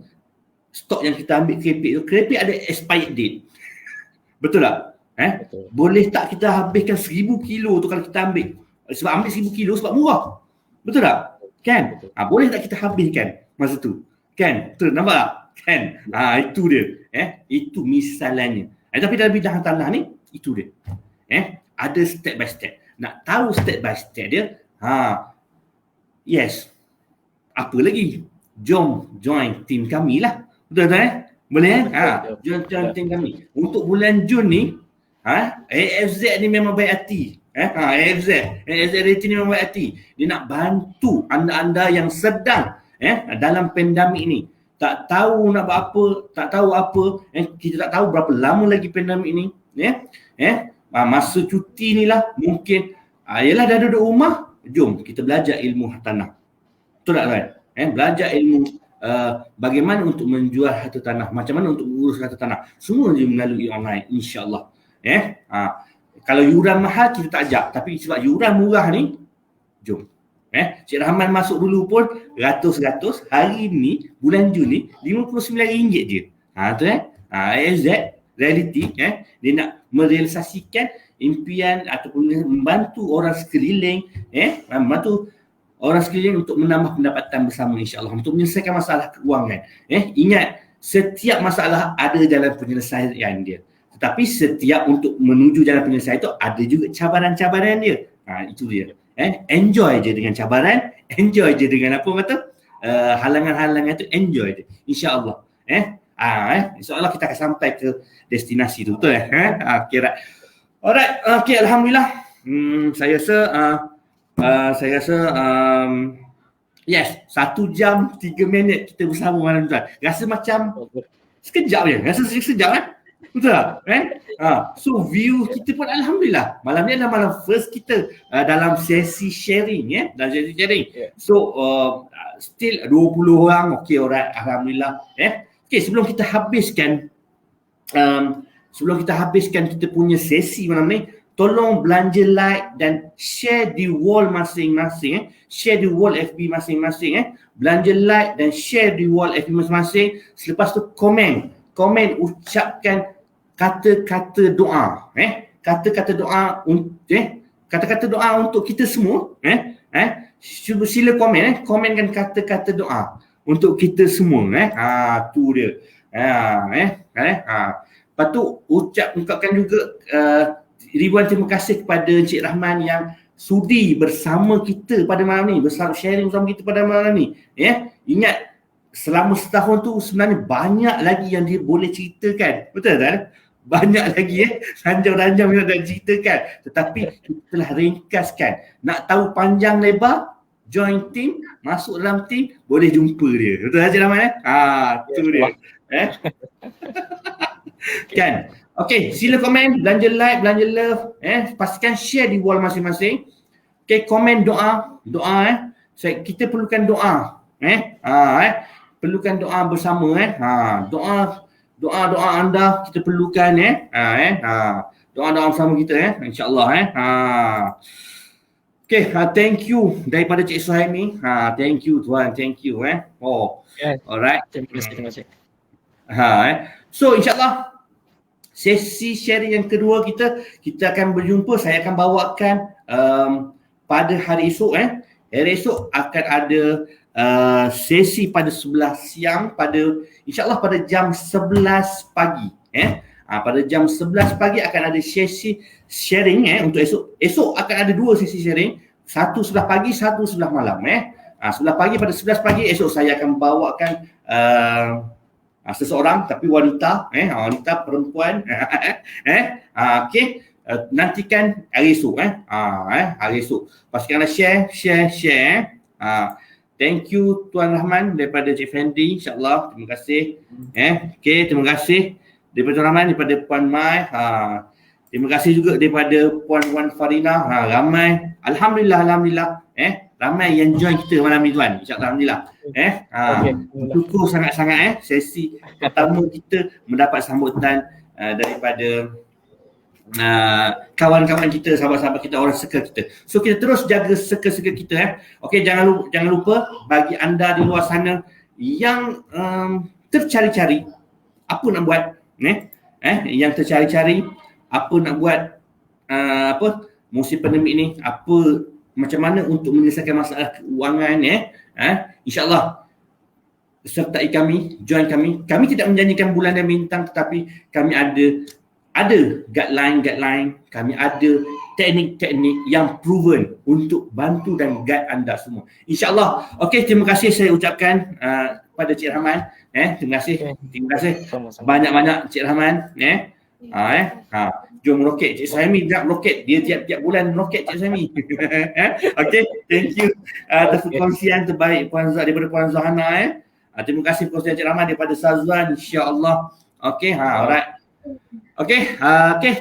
stok yang kita ambil keripik ada expired date? Betul tak? Betul. Boleh tak kita habiskan 1000 kilo tu kalau kita ambil? Sebab ambil 1000 kilo sebab murah. Betul tak? Kan? Betul. Boleh tak kita habiskan masa tu? Kan? Betul, nampak tak? Kan? Itu dia. Itu misalnya. Tapi dalam bidang tanah ni, itu dia. Ada step by step. Nak tahu step by step dia, yes. Apa lagi? Jom join tim kami lah. Betul tak? Boleh join tim kami. Untuk bulan Jun ni, AFZ ni memang baik hati. AFZ Reality ni memang baik hati. Dia nak bantu anda-anda yang sedang dalam pandemik ni. Tak tahu nak buat apa, tak tahu apa, kita tak tahu berapa lama lagi pandemik ni. Masa cuti ni lah mungkin yalah dah duduk rumah, jom kita belajar ilmu hartanah. Betul tak kan? Belajar ilmu bagaimana untuk menjual harta tanah, macam mana untuk mengurus harta tanah. Semua dia melalui online, insya-Allah. Kalau yuran mahal kita tak ajak, tapi sebab yuran murah ni, jom. Cik Rahman masuk dulu pun ratus-ratus, hari ni bulan Jun ni RM59 je. Tu AFZ Reality dia nak merealisasikan impian ataupun membantu orang sekeliling, membantu orang sekeliling untuk menambah pendapatan bersama, insya-Allah, untuk menyelesaikan masalah keuangan. Ingat, setiap masalah ada jalan penyelesaian dia. Tetapi setiap untuk menuju jalan penyelesaian itu ada juga cabaran-cabaran dia. Itu dia. Enjoy je dengan cabaran, enjoy je dengan apa kata halangan-halangan tu, enjoy je, insya-Allah. Insya-Allah kita akan sampai ke destinasi tu, betul okay, right. Alright, okay, alhamdulillah. Saya rasa yes, 1 jam 3 minit kita bersama malam tuan. Rasa macam sekejap je, rasa sekejap betul tak? So view kita pun alhamdulillah. Malam ni adalah malam first kita dalam sesi sharing dalam sesi sharing. So still 20 orang. Okay, alright, alhamdulillah. Okay, sebelum kita habiskan kita punya sesi malam ni, tolong belanja like dan share di wall masing-masing. Share di wall FB masing-masing. Belanja like dan share di wall FB masing-masing. Selepas tu komen ucapkan kata-kata doa. Kata-kata doa kata-kata doa untuk kita semua. Sila komenkan kata-kata doa untuk kita semua. Tu dia. Lepas tu ungkapkan juga ribuan terima kasih kepada Encik Rahman yang sudi bersama kita pada malam ni, sharing bersama kita pada malam ni. Ingat, selama setahun tu sebenarnya banyak lagi yang dia boleh ceritakan. Betul tak? Banyak lagi ranjang-ranjang yang dia ceritakan. Tetapi kita telah ringkaskan. Nak tahu panjang lebar, join team, masuk dalam team, boleh jumpa dia. Betul tak, Cik Rahman? Tu dia. Kan? Okay, sila komen, belanja like, belanja love, pastikan share di wall masing-masing. Okay, komen doa, kita perlukan doa, perlukan doa bersama, doa anda kita perlukan, doa-doa bersama kita, insya-Allah, Okay, thank you daripada Cik Suhaimi. Thank you tuan, thank you. Alright. Terima kasih. So insya-Allah sesi sharing yang kedua kita akan berjumpa. Saya akan bawakan pada hari esok. Hari esok akan ada sesi pada 11 siang, insya-Allah pada jam 11 pagi. Pada jam 11 pagi akan ada sesi sharing untuk esok. Esok akan ada 2 sesi sharing, satu sebelah pagi, satu sebelah malam. Sebelah pagi pada 11 pagi esok saya akan bawakan seseorang tapi wanita, wanita perempuan. Okey, nantikan hari esok. Hari esok. Pastikanlah share. Thank you Tuan Rahman daripada Cik Fendi, insya-Allah. Terima kasih. Okey, terima kasih daripada Tuan Rahman, daripada Puan Mai. Terima kasih juga daripada Puan Wan Farina. Ramai. Alhamdulillah. ramai yang join kita malam ni tuan. InsyaAllah, Alhamdulillah. Okey. Syukur sangat-sangat sesi pertama kita mendapat sambutan daripada kawan-kawan kita, sahabat-sahabat kita, orang circle kita. So kita terus jaga circle-circle kita. Okey, jangan lupa bagi anda di luar sana yang tercari-cari apa nak buat, yang tercari-cari apa nak buat, musim pandemik ni, macam mana untuk menyelesaikan masalah keuangan, insya-Allah sertai kami, join kami. Kami tidak menjanjikan bulan dan bintang, tetapi kami ada guideline, kami ada teknik-teknik yang proven untuk bantu dan guide anda semua. InsyaAllah. Okey, terima kasih saya ucapkan pada Cik Rahman. Terima kasih. Banyak-banyak Cik Rahman. Jom roket Cik Saimi, nak roket. Dia tiap-tiap bulan roket Cik Saimi. Okey, thank you atas perkongsian terbaik daripada Puan Zohana. Terima kasih perkongsian Cik Rahman daripada Sazwan, insya-Allah. Okey, alright. Okey,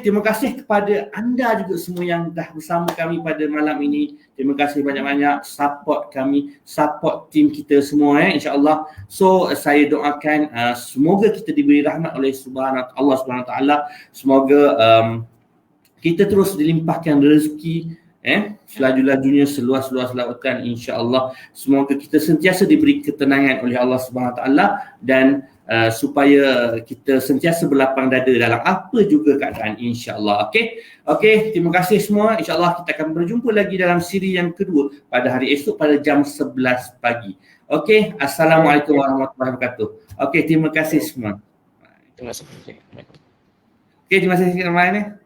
terima kasih kepada anda juga semua yang dah bersama kami pada malam ini. Terima kasih banyak-banyak support kami, support tim kita semua, insya-Allah. So saya doakan semoga kita diberi rahmat oleh Allah Subhanahu Wa Taala. Semoga kita terus dilimpahkan rezeki, selaju-lajunya, seluas-luas lautan, insya-Allah. Semoga kita sentiasa diberi ketenangan oleh Allah Subhanahu Wa Taala dan supaya kita sentiasa berlapang dada dalam apa juga keadaan, insya-Allah. Okey, terima kasih semua. Insya-Allah kita akan berjumpa lagi dalam siri yang kedua pada hari esok pada jam 11 pagi. Okey, assalamualaikum warahmatullahi wabarakatuh. Okey, terima kasih semua. Terima kasih. Okey, terima kasih Rahman.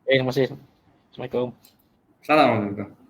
Terima kasih. Assalamualaikum. Assalamualaikum.